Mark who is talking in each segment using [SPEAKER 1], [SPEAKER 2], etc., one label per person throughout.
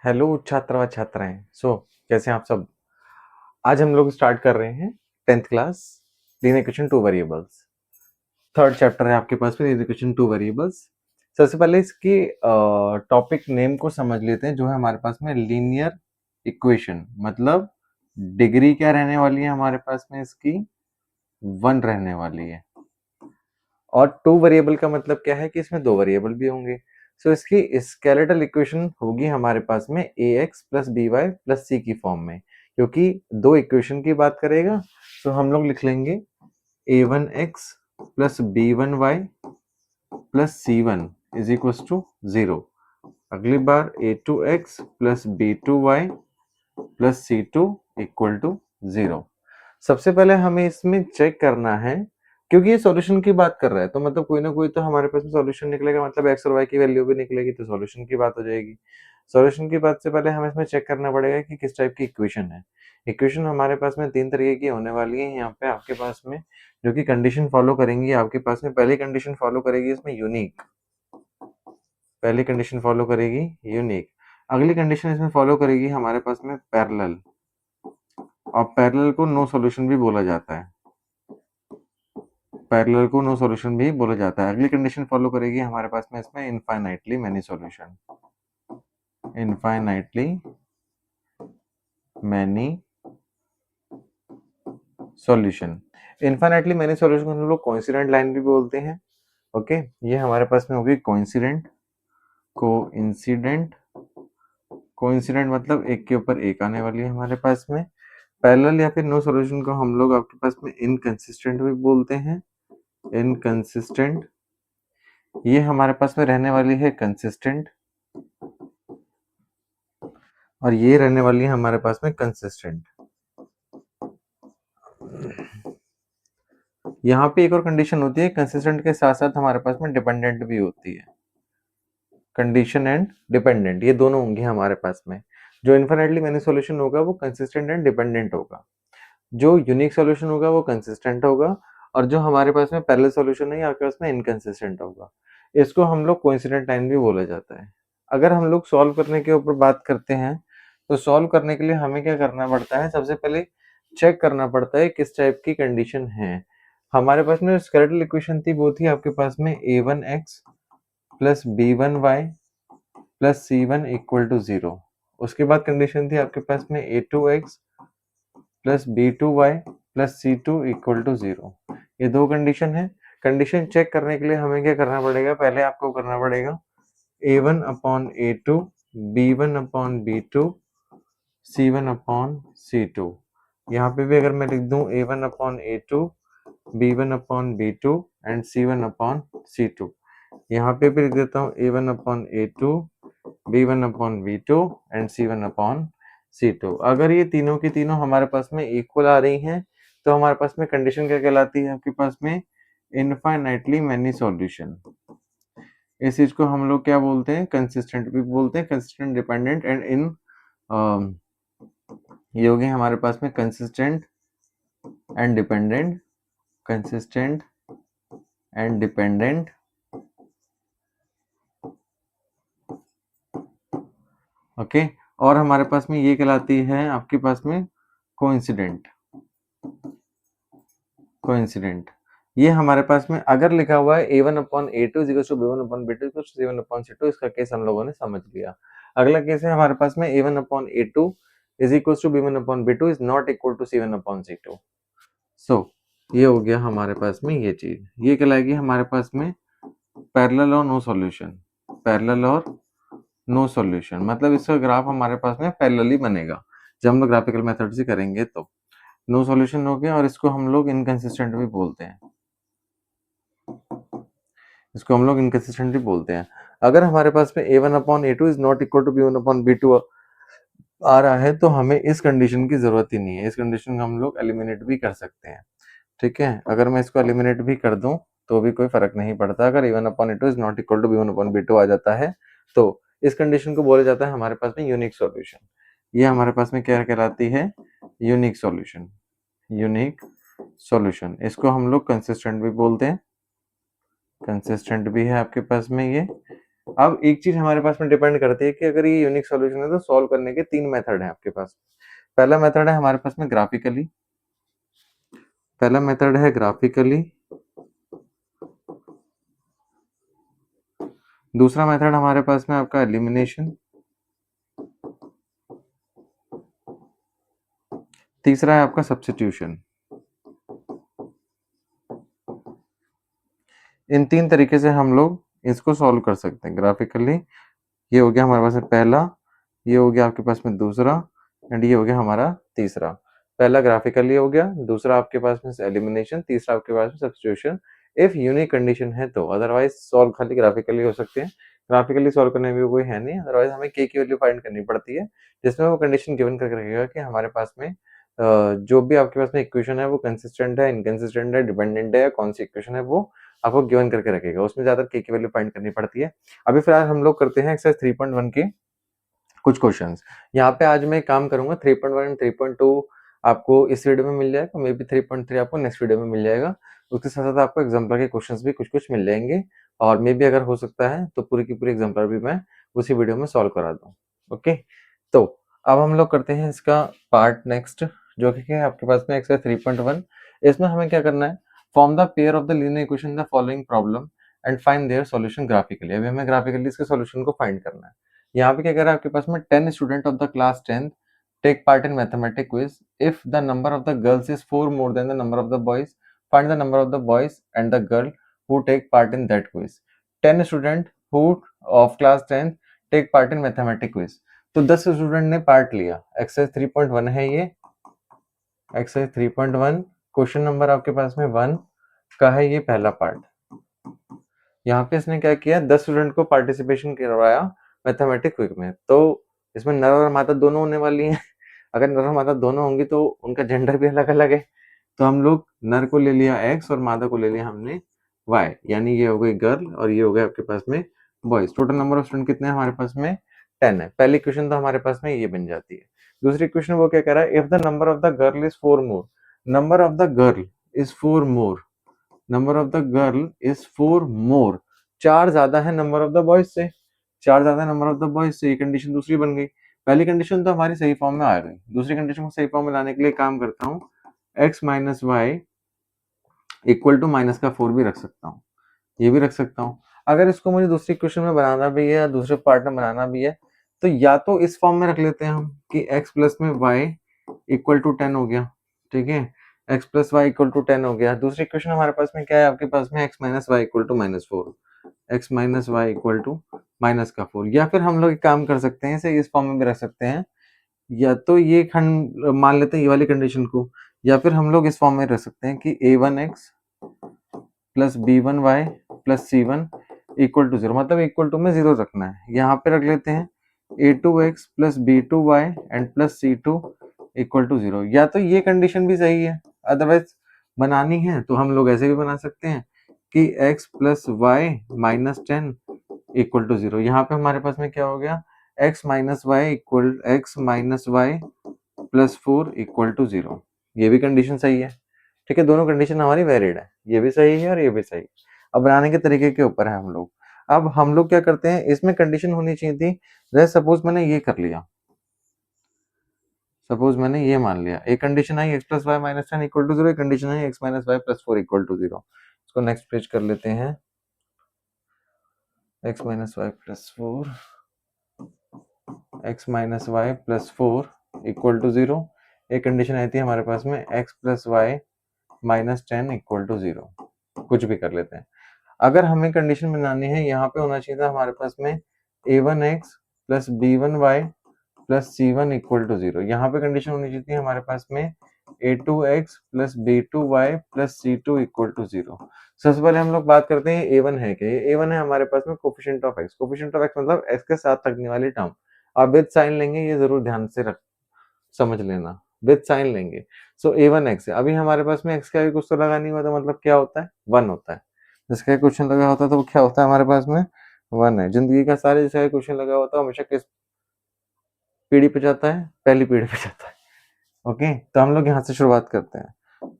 [SPEAKER 1] Hello छात्र व छात्राएं। कैसे हैं आप सब। आज हम लोग स्टार्ट कर रहे हैं 10th class linear equation two variables. Third chapter है आपके पास में लीनियर इक्वेशन टू वेरिएबल्स। सबसे पहले इसकी टॉपिक नेम को समझ लेते हैं जो है हमारे पास में लीनियर इक्वेशन। मतलब डिग्री क्या रहने वाली है हमारे पास में इसकी 1 रहने वाली है। और टू वेरिएबल का मतलब क्या है कि इसमें 2 वेरिएबल भी होंगे। इसकी स्केलेटल इक्वेशन होगी हमारे पास में ax plus B Y plus C की फॉर्म में, क्योंकि 2 इक्वेशन की बात करेगा। हम लोग लिख लेंगे a1x plus b1y plus c1 is equal to 0। अगली बार a2x plus b2y plus c2 equal to 0। सबसे पहले हमें इसमें चेक करना है, क्योंकि ये सॉल्यूशन की बात कर रहा है तो मतलब कोई ना कोई तो हमारे पास में सॉल्यूशन निकलेगा, मतलब एक्स और वाई की वैल्यू भी निकलेगी तो सॉल्यूशन की बात हो जाएगी। सॉल्यूशन की बात से पहले हमें इसमें चेक करना पड़ेगा कि किस टाइप की इक्वेशन है। इक्वेशन हमारे पास में 3 तरीके की होने वाली है यहाँ पे आपके पास में, जो कि कंडीशन फॉलो करेंगी आपके पास में। पहली कंडीशन फॉलो करेगी इसमें यूनिक, पहली कंडीशन फॉलो करेगी यूनिक। अगली कंडीशन इसमें फॉलो करेगी हमारे पास में पैरेलल, और पैरेलल को नो सॉल्यूशन भी बोला जाता है। पैरेलल को नो सॉल्यूशन भी बोला जाता है। अगली कंडीशन फॉलो करेगी हमारे पास में इसमें infinitely many solution, infinitely many solution. Infinitely many solution को हम लोग कोइंसिडेंट लाइन भी बोलते हैं। ओके, ये हमारे पास में होगी कोइंसिडेंट, कोइंसिडेंट, कोइंसिडेंट मतलब एक के ऊपर एक आने वाली है हमारे पास में। पैरेलल या फिर नो सॉल्यूशन को हम लोग आपके पास में इनकंसिस्टेंट भी बोलते हैं, इनकंसिस्टेंट। ये हमारे पास में रहने वाली है कंसिस्टेंट, और ये रहने वाली है हमारे पास में कंसिस्टेंट। यहाँ पे एक और कंडीशन होती है, कंसिस्टेंट के साथ साथ हमारे पास में डिपेंडेंट भी होती है। कंडीशन एंड डिपेंडेंट ये दोनों होंगे हमारे पास में। जो इनफाइनाइटली मैनी सॉल्यूशन होगा वो कंसिस्टेंट एंड डिपेंडेंट होगा, जो यूनिक सॉल्यूशन होगा वो कंसिस्टेंट होगा, और जो हमारे पास में पैरेलल सॉल्यूशन है आपके पास में इनकंसिस्टेंट होगा। इसको हम लोग कोइंसिडेंट लाइन भी बोला जाता है। अगर हम लोग सॉल्व करने के ऊपर बात करते हैं तो सॉल्व करने के लिए हमें क्या करना पड़ता है, सबसे पहले चेक करना पड़ता है किस टाइप की कंडीशन है। हमारे पास में स्केलेटल इक्वेशन थी वो थी आपके पास में a1x plus b1y plus c1 equal to 0। उसके बाद कंडीशन थी आपके पास में a2x plus b2y plus c2 equal to 0। ये दो कंडीशन है। कंडीशन चेक करने के लिए हमें क्या करना पड़ेगा, पहले आपको करना पड़ेगा a1 upon a2, b1 upon b2, c1 upon c2। यहाँ पे भी अगर मैं लिख दूं a1 upon a2, b1 upon b2 and c1 upon c2। यहाँ पे भी लिख देता हूँ a1 upon a2, b1 upon b2 and c1 upon c2। अगर ये तीनों की तीनों हमारे पास में इक्वल आ रही हैं तो हमारे पास में कंडीशन क्या कहलाती है आपके पास में, इनफाइनाइटली मैनी सॉल्यूशन। इस चीज को हम लोग क्या बोलते हैं, कंसिस्टेंट भी बोलते हैं, कंसिस्टेंट, डिपेंडेंट एंड इन। ये हो गए हमारे पास में consistent and dependent, consistent and dependent. Okay, और हमारे पास में ये कहलाती है आपके पास में कोइंसिडेंट, कोइंसिडेंट। ये हमारे पास में अगर लिखा हुआ है a1 upon a2 equal to b1 upon b2 equal to c1 upon c2, इसका केस हम लोगों ने समझ लिया। अगला केस है हमारे पास में a1 upon a2 is equal to b1 upon b2 is not equal to c1 upon c2। ये हो गया हमारे पास में ये चीज, ये कहलाएगी हमारे पास में पैरेलल और नो सॉल्यूशन। पैरेलल और नो सॉल्यूशन मतलब इसका ग्राफ हमारे पास में पैरेलली बनेगा जब हम लोग ग्राफिकल मेथड से करेंगे तो। नो सॉल्यूशन हो गया, और इसको हम लोग इनकंसिस्टेंट भी बोलते हैं, इसको हम लोग इनकंसिस्टेंट भी बोलते हैं। अगर हमारे पास में a1 upon a2 is not equal to b1 upon b2 आ रहा है तो हमें इस कंडीशन की जरूरत ही नहीं है, इस कंडीशन को हम लोग एलिमिनेट भी कर सकते हैं। ठीक है, अगर मैं इसको एलिमिनेट भी कर दूं तो भी कोई फर्क नहीं पड़ता। अगर a1 upon a2 is not equal to b1 upon b2 आ जाता है तो इस कंडीशन को बोला जाता है हमारे पास में यूनिक सॉल्यूशन। ये हमारे पास में क्या कहलाती है, यूनिक सॉल्यूशन, यूनिक सॉल्यूशन। इसको हम लोग कंसिस्टेंट भी बोलते हैं, कंसिस्टेंट भी है आपके पास में ये, अब एक चीज हमारे पास में डिपेंड करती है कि अगर ये यूनिक सॉल्यूशन है तो सॉल्व करने के 3 मेथड है आपके पास। पहला मेथड है हमारे पास में ग्राफिकली, पहला मेथड है ग्राफिकली, दूसरा मेथड हमारे पास में आपका एलिमिनेशन, तीसरा है आपका सब्स्टिट्यूशन। इन 3 तरीके से हम लोग इसको सॉल्व कर सकते हैं। ग्राफिकली ये हो गया हमारे पास में पहला, ये हो गया आपके पास में दूसरा, एंड ये हो गया हमारा तीसरा। पहला ग्राफिकली हो गया, दूसरा आपके पास में एलिमिनेशन, तीसरा आपके पास में सब्स्टिट्यूशन इफ यूनिक कंडीशन है तो। अदरवाइज सॉल्व खाली ग्राफिकली हो सकते हैं, ग्राफिकली सॉल्व करने में कोई है नहीं। अदरवाइज हमें के की वैल्यू फाइंड करनी पड़ती है जिसमें वो कंडीशन गिवन करके रखेगा कि हमारे पास में जो भी आपके पास में इक्वेशन है वो कंसिस्टेंट है, इनकंसिस्टेंट है, डिपेंडेंट है, या कौन सी इक्वेशन है वो आपको गिवन करके रखेगा। उसमें ज्यादा के की वैल्यू फाइंड करनी पड़ती है। अभी फिलहाल हम लोग करते हैं एक्सरसाइज 3.1 के कुछ क्वेश्चंस। यहाँ पे आज मैं काम करूंगा 3.1 एंड 3.2 आपको इस वीडियो में मिल जाएगा, मे बी 3.3 आपको नेक्स्ट वीडियो में मिल जाएगा। उसके साथ साथ आपको एग्जाम्पलर के क्वेश्चंस भी कुछ कुछ मिल जाएंगे, और मे बी अगर हो सकता है तो पूरी की पूरी एग्जाम्पलर भी मैं उसी वीडियो में सॉल्व करा दूँ। ओके, तो अब हम लोग करते हैं इसका पार्ट नेक्स्ट, जो कि है आपके पास में एक्सरसाइज 3.1। इसमें हमें क्या करना है, form the pair of the linear equation in the following problem and find their solution graphically. अभी हमें ग्राफिकली इसके सॉल्यूशन को फाइंड करना है। यहाँ पे क्या कह रहा है आपके पास में 10 student of the class 10th take part in mathematic quiz. If the number of the girls is 4 more than the number of the boys, find the number of the boys and the girl who take part in that quiz. 10 student who of class 10th take part in mathematic quiz. तो 10 student ने part लिया। Exercise 3.1 है ये, exercise 3.1 question number आपके पास में 1 का है ये पहला पार्ट। यहाँ पे इसने क्या किया, 10 स्टूडेंट को पार्टिसिपेशन करवाया मैथमेटिक क्विज में। तो इसमें नर और मादा दोनों होने वाली हैं। अगर नर और मादा दोनों होंगी तो उनका जेंडर भी अलग अलग है। तो हम लोग नर को ले लिया एक्स और मादा को ले लिया हमने वाई, यानी ये हो गई गर्ल और ये हो गया आपके पास में boys. Total number of student कितने हैं हमारे पास में 10 है। पहली क्वेश्चन तो हमारे पास में ये बन जाती है। दूसरी क्वेश्चन वो क्या कह रहा है, if the number of the girl is 4 more, number of the girl is 4 more, number of the girl is 4 मोर, 4 ज्यादा है नंबर ऑफ द बॉयज से, 4 ज्यादा नंबर ऑफ द बॉयज से। ये कंडीशन दूसरी बन गई। पहली कंडीशन तो हमारी सही फॉर्म में आ गई, दूसरी कंडीशन को सही फॉर्म में लाने के लिए काम करता हूँ, x minus Y equal to minus का 4 भी रख सकता हूँ, ये भी रख सकता हूँ। अगर इसको मुझे दूसरी क्वेश्चन में बनाना भी है या दूसरे पार्ट में बनाना भी है तो या तो इस फॉर्म में रख लेते हैं हम कि x प्लस में y इक्वल टू 10 हो गया, ठीक है, x plus Y equal to 10 हो गया। दूसरी क्वेश्चन हमारे पास में क्या है, आपके पास में x minus Y equal to minus 4, x minus Y equal to minus का 4। या फिर हम लोग एक काम कर सकते हैं, इसे इस फॉर्म में भी रख सकते हैं, या तो ये खंड मान लेते हैं ये वाली कंडीशन को, या फिर हम लोग इस फॉर्म में रख सकते हैं कि a1x plus b1y plus c1 equal to 0, मतलब इक्वल टू में 0 रखना है। यहाँ पे रख लेते हैं a2x plus b2y and plus c2 equal to 0। या तो ये कंडीशन भी सही है, अदरवाइज बनानी है तो हम लोग ऐसे भी बना सकते हैं कि x plus y minus 10 equal to 0। यहाँ पे हमारे पास में क्या हो गया, x minus Y equal x minus y plus 4 equal to 0। ये भी कंडीशन सही है, ठीक है, दोनों कंडीशन हमारी वैलिड है, ये भी सही है और ये भी सही है। अब बनाने के तरीके के ऊपर है हम लोग। अब हम लोग क्या करते हैं, इसमें कंडीशन होनी चाहिए थी, जैसे सपोज मैंने ये कर लिया, सपोज मैंने ये मान लिया, एक कंडीशन आई x plus y minus 10 equal to 0, एक कंडीशन आई x minus y plus 4 equal to 0। इसको नेक्स्ट पेज कर लेते हैं, x minus y plus 4, x minus y plus 4 equal to 0। एक कंडीशन आई थी हमारे पास में x plus y minus 10 equal to 0, कुछ भी कर लेते हैं। अगर हमें कंडीशन बनानी है, यहाँ पे होना चाहिए था हमारे पास में a1x plus b1y plus c1 equal to 0। यहाँ पे कंडीशन होनी चाहिए थी हमारे पास में a2x plus b2y plus c2 equal to 0। सबसे पहले हम लोग बात करते हैं a1 है क्या, a1 है हमारे पास में coefficient of x, coefficient of x मतलब x के साथ लगने वाली टर्म। आप विद साइन लेंगे, ये जरूर ध्यान से रख समझ लेना, विद साइन लेंगे। सो a1x है, अभी हमारे पास में x का भी कुछ तो लगा नहीं हुआ था, मतलब क्या होता है 1 होता है। जिसका क्वेश्चन लगा होता है तो वो क्या होता है हमारे पास में 1 है। जिंदगी का सारे जिसका क्वेश्चन लगा होता है हमेशा किस पीढ़ी पे जाता है, पहली पीढ़ी पे जाता है। ओके, तो हम लोग यहाँ से शुरुआत करते हैं।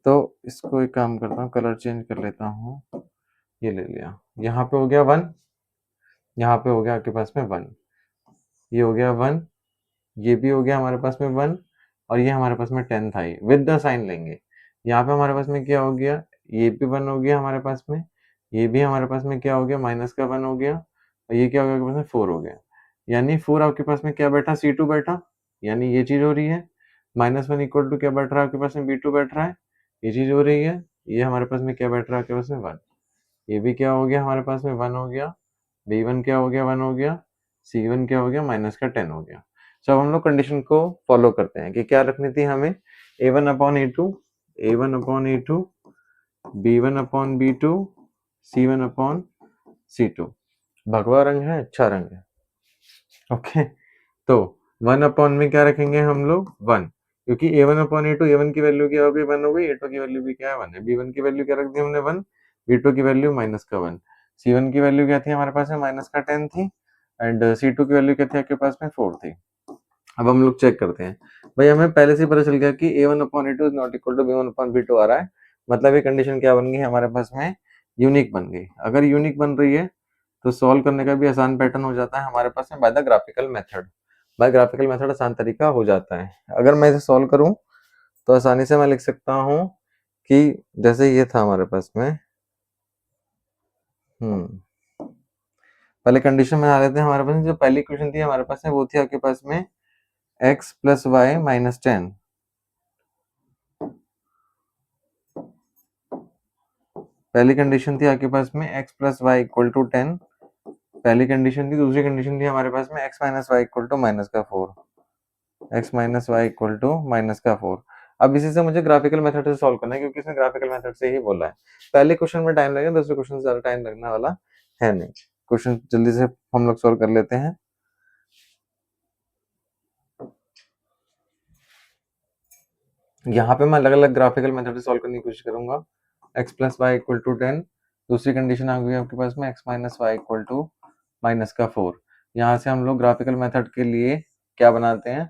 [SPEAKER 1] तो इसको एक काम करता हूँ, कलर चेंज कर लेता हूँ, ये ले लिया, यहाँ पे हो गया 1, यहाँ पे हो गया आपके पास में 1, ये हो गया 1, ये भी हो गया हमारे पास में 1, और ये हमारे पास में 10 था, ये विद द साइन लेंगे। यहाँ पे हमारे पास में क्या हो गया, ये भी 1 हो गया हमारे पास में, ये भी हमारे पास में क्या हो गया, माइनस का 1 हो गया, और ये क्या हो गया आपके पास में 4 हो गया। यानी 4 आपके पास में क्या बैठा, C2 बैठा, यानी ये चीज हो रही है। -1 इक्वल टू क्या बैठ रहा है आपके पास में, B2 बैठ रहा है, ये चीज हो रही है। ये हमारे पास में क्या बैठ रहा है आपके पास में 1, ये भी क्या हो गया हमारे पास में 1 हो गया, B1 क्या हो गया 1 हो गया, C1 क्या हो गया माइनस का 10 हो गया। तो अब हम लोग कंडीशन को फॉलो करते हैं कि क्या रखनी थी हमें, A1/A2, A1/A2, B1/B2, C1/C2। भगवा रंग है, अच्छा रंग है। ओके, तो 1 में क्या रखेंगे हम लोग 1, क्योंकि A1/A2, A1 की वैल्यू क्या हो गई 1 हो गई, A2 की वैल्यू भी क्या है 1 है, B1 की वैल्यू क्या रख दी हमने 1, B2 की वैल्यू माइनस का 1, C1 की वैल्यू क्या थी हमारे पास में माइनस का 10 थी, एंड C2 की वैल्यू क्या थी आपके पास में 4 थी। अब हम लोग चेक करते हैं, भाई हमें पहले से पता चल गया कि A1/A2 is not equal to B1/B2 आ रहा है, मतलब ये कंडीशन क्या बन गई हमारे पास में, यूनिक बन गई। अगर यूनिक बन रही है तो सॉल्व करने का भी आसान पैटर्न हो जाता है हमारे पास में, by the graphical method. By graphical method आसान तरीका हो जाता है। अगर मैं इसे सॉल्व करूं तो आसानी से मैं लिख सकता हूं कि जैसे ये था हमारे पास में, पहले कंडीशन बना लेते हैं। हमारे पास में जो पहली इक्वेशन थी हमारे पास में, वो थी आपके पास में x प्लस वाई माइनस 10। पहली कंडीशन थी आपके पास में x plus Y equal to 10, पहली कंडीशन थी। दूसरी कंडीशन थी हमारे पास में x minus Y equal to minus का 4, x minus Y equal to minus का 4। अब इसी से मुझे ग्राफिकल मेथड से सॉल्व करना है, क्योंकि इसने ग्राफिकल मेथड से ही बोला है। पहले क्वेश्चन में टाइम लगेगा, दूसरे क्वेश्चन से ज्यादा टाइम लगने वाला है नहीं। क्वेश्चन जल्दी से हम लोग सॉल्व कर लेते हैं। यहाँ पे मैं अलग अलग ग्राफिकल मेथड से सॉल्व करने की कोशिश करूंगा। x plus Y equal to 10, दूसरी कंडीशन आ गई आपके पास में x minus Y equal to minus का 4। यहाँ से हम लोग ग्राफिकल मेथड के लिए क्या बनाते हैं,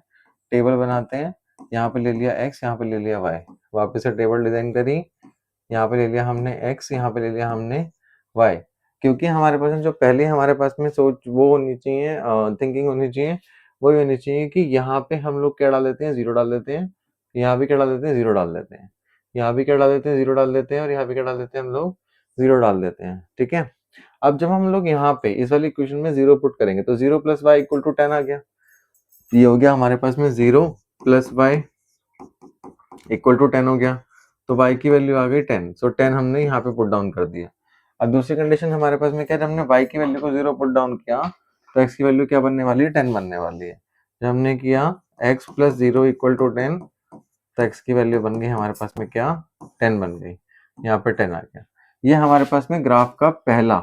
[SPEAKER 1] टेबल बनाते हैं। यहाँ पे ले लिया x, यहाँ पे ले लिया y, वापस से टेबल डिजाइन करी, यहाँ पे ले लिया हमने x, यहाँ पे ले लिया हमने y। क्योंकि हमारे पास जो पहले हमारे पास में सोच वो होनी चाहिए, थिंकिंग होनी चाहिए, वही होनी चाहिए कि यहाँ पे हम लोग क्या डाल देते हैं, जीरो डाल देते हैं, यहाँ भी क्या डाल देते हैं, जीरो डाल देते हैं, यहाँ भी क्या डाल देते हैं, जीरो डाल देते हैं, और यहाँ भी क्या डाल देते हैं हम लोग, जीरो डाल देते हैं। ठीक है, अब जब हम लोग यहाँ पे इस वाली इक्वेशन में जीरो पुट करेंगे तो 0 प्लस वाई इक्वल टू 10 आ गया। ये हो गया हमारे पास में 0 प्लस वाई इक्वल टू 10 हो गया, तो y की वैल्यू आ गई 10। सो 10 हमने यहाँ पे पुट डाउन कर दिया। अब दूसरी कंडीशन हमारे पास में क्या है, जब हमने y की वैल्यू को 0 पुट डाउन किया तो x की वैल्यू क्या बनने वाली है, 10 बनने वाली है। जब हमने किया x प्लस 0 इक्वल टू 10, तो x की वैल्यू बन गई हमारे पास में क्या, 10 बन गई, यहाँ पे 10 आ गया। ये हमारे पास में ग्राफ का पहला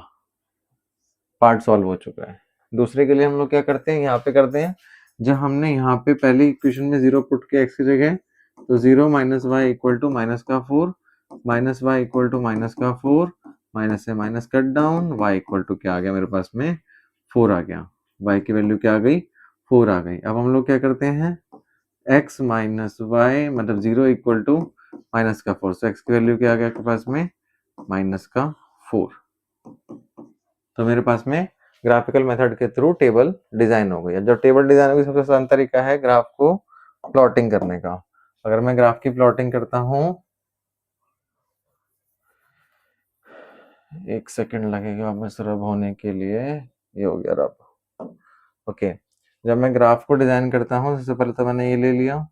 [SPEAKER 1] पार्ट सॉल्व हो चुका है। दूसरे के लिए हम लोग क्या करते हैं, यहाँ पे करते हैं, जब हमने यहाँ पे पहली इक्वेशन में 0 पुट किया x की जगह, तो 0 minus Y equal to minus का 4, minus Y equal to minus का 4, माइनस से minus cut down, y equal to क्या आ गया मेरे पास में 4 आ गया, y की वैल्यू क्या आ गई 4 आ गई। अब हम लोग क्या करते हैं, x माइनस वाई मतलब 0 इक्वल टू माइनस का 4, सो x की वैल्यू क्या आ गया आपके पास में माइनस का 4। तो मेरे पास में ग्राफिकल मेथड के थ्रू टेबल डिजाइन हो गई है। जब टेबल डिजाइन होगी, सबसे आसान तरीका है ग्राफ को प्लॉटिंग करने का। अगर मैं ग्राफ की प्लॉटिंग करता हूं, एक सेकंड लगेगा बस रब होने के लिए, ये हो गया रब। ओके, जब मैं ग्राफ को डिजाइन करता हूं, सबसे पहले तो मैंने ये ले लिया,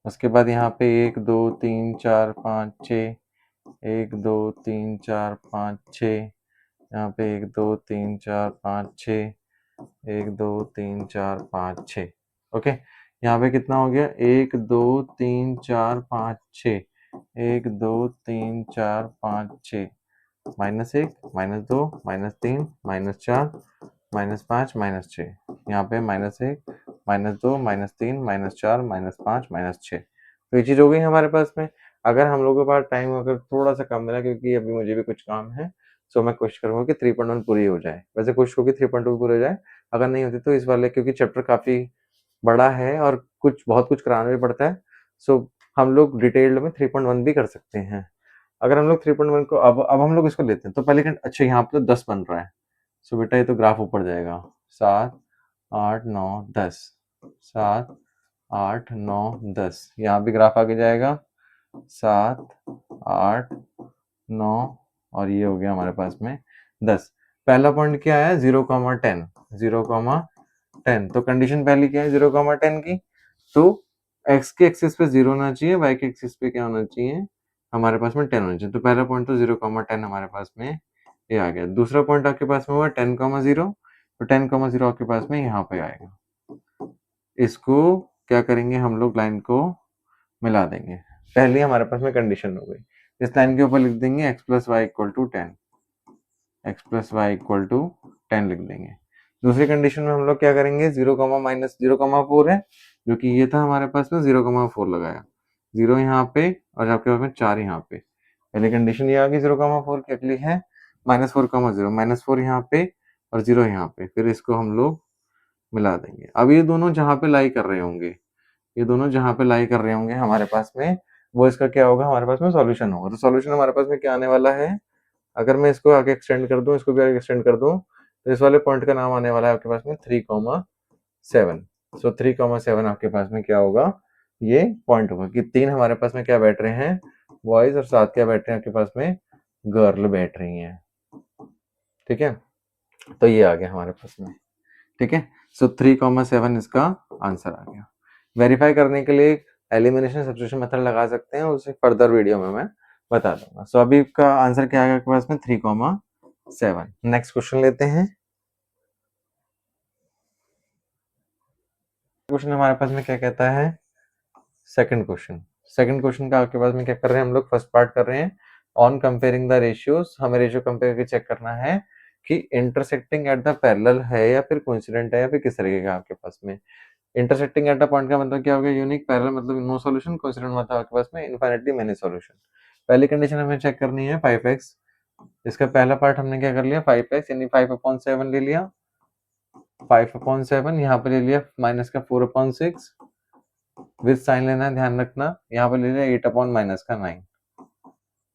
[SPEAKER 1] उसके बाद यहाँ पे 1 2 3 4 5 6, 1 2 3 4 5 6, यहाँ पे 1 2 3 4 5 6, 1 2 3 4 5 6। ओके, यहाँ पे कितना हो गया, 1 2 3 4 5 6, 1 2 3 4 5 6, -1 -2 -3 -4 -5 -6, यहाँ पे -1 -2 -3 -4 -5 -6। तो ये चीज हो गई हमारे पास में। अगर हम लोगों के पास टाइम अगर थोड़ा सा कम मिला, क्योंकि अभी मुझे भी कुछ काम है, सो मैं कोशिश करूंगा कि 3.1 पूरी हो जाए। वैसे कोशिश होगी 3.2 पूरी हो जाए, अगर नहीं होती तो इस वाले, क्योंकि चैप्टर काफी बड़ा है और कुछ बहुत कुछ कराना भी पड़ता है, सो हम लोग डिटेल्ड में 3.1 भी कर सकते हैं। अगर हम लोग 3.1 को अब हम लोग इसको लेते हैं, तो पहले अच्छा यहाँ पे तो 10 बन रहा है, सो बेटा ये तो ग्राफ ऊपर जाएगा, 7 8 9 10, 7 8 9 10, यहाँ भी ग्राफ आगे जाएगा 7 8 9 और ये हो गया हमारे पास में 10। पहला पॉइंट क्या है 0,10, 0,10, तो कंडीशन पहली क्या है 0,10 की, तो x के एक्सिस पे 0 होना चाहिए, y के एक्सिस पे क्या होना चाहिए हमारे पास में 10 होना चाहिए। तो पहला पॉइंट तो 0,10 हमारे पास में ये आ गया। दूसरा पॉइंट आपके पास में हुआ 10,0, तो 10,0 आपके पास में यहाँ पे आएगा। इसको क्या करेंगे हम लोग, लाइन को मिला देंगे। पहली हमारे पास में कंडीशन हो गई, इस लाइन के ऊपर लिख देंगे x plus Y equal to 10, x plus Y equal to 10 लिख देंगे। दूसरी कंडीशन में हम लोग क्या करेंगे 0, माइनस 0,4 है जो कि ये था हमारे पास में 0,4 लगाया, 0 यहाँ पे और आपके पास में 4 यहाँ पे। पहली कंडीशन ये आ गई 0,4 की। अगली है -4,0, -4 यहाँ पे और 0 यहाँ पे, फिर इसको हम लोग मिला देंगे। अब ये दोनों जहाँ पे लाई कर रहे होंगे, ये दोनों जहाँ पे लाई कर रहे होंगे हमारे पास में, वो इसका क्या होगा हमारे पास में सॉल्यूशन होगा। तो सॉल्यूशन हमारे पास में क्या आने वाला है, अगर मैं इसको आगे एक्सटेंड कर दूं, इसको भी आगे एक्सटेंड कर दूं, तो इस वाले पॉइंट का नाम आने वाला है आपके पास में 3,7। सो 3,7 आपके पास में क्या होगा, ये पॉइंट होगा कि 3 हमारे पास में क्या बैठ रहे हैं बॉयज और 7 क्या बैठ रहे हैं आपके पास में गर्ल बैठ रही हैं। ठीक है, तो ये आ गया हमारे पास में। ठीक है, सो 3,7 इसका आंसर आ गया। वेरीफाई करने के लिए एलिमिनेशन सब्स्टिट्यूशन मेथड लगा सकते हैं, उसे फर्दर वीडियो में मैं बता दूंगा। सो अभी का आंसर क्या आएगा आपके पास में 3,7। नेक्स्ट क्वेश्चन लेते हैं। क्वेश्चन हमारे पास में क्या कहता है, सेकंड क्वेश्चन का आपके पास में क्या कर रहे हैं हम लोग, फर्स्ट पार्ट कर रहे हैं ऑन कंपेयरिंग द रेशियोज। हमें रेशियो कंपेयर करके चेक करना है कि इंटरसेक्टिंग एट द पैरेलल है या फिर कोइंसिडेंट है या फिर किस तरीके का आपके पास में। इंटरसेक्टिंग एट द पॉइंट का मतलब क्या हो गया, यूनिक, पैरेलल मतलब नो सॉल्यूशन, कोइंसिडेंट मतलब आपके पास में इनफाइनाइटली मेनी सॉल्यूशन। पहली कंडीशन हमें चेक करनी है 5x, इसका पहला पार्ट हमने क्या कर लिया 5x यानी 5/7 ले लिया, 5/7 यहाँ पे ले लिया माइनस का 4/6 विद साइन लेना है, ध्यान रखना यहाँ पे ले लिया 8/-9,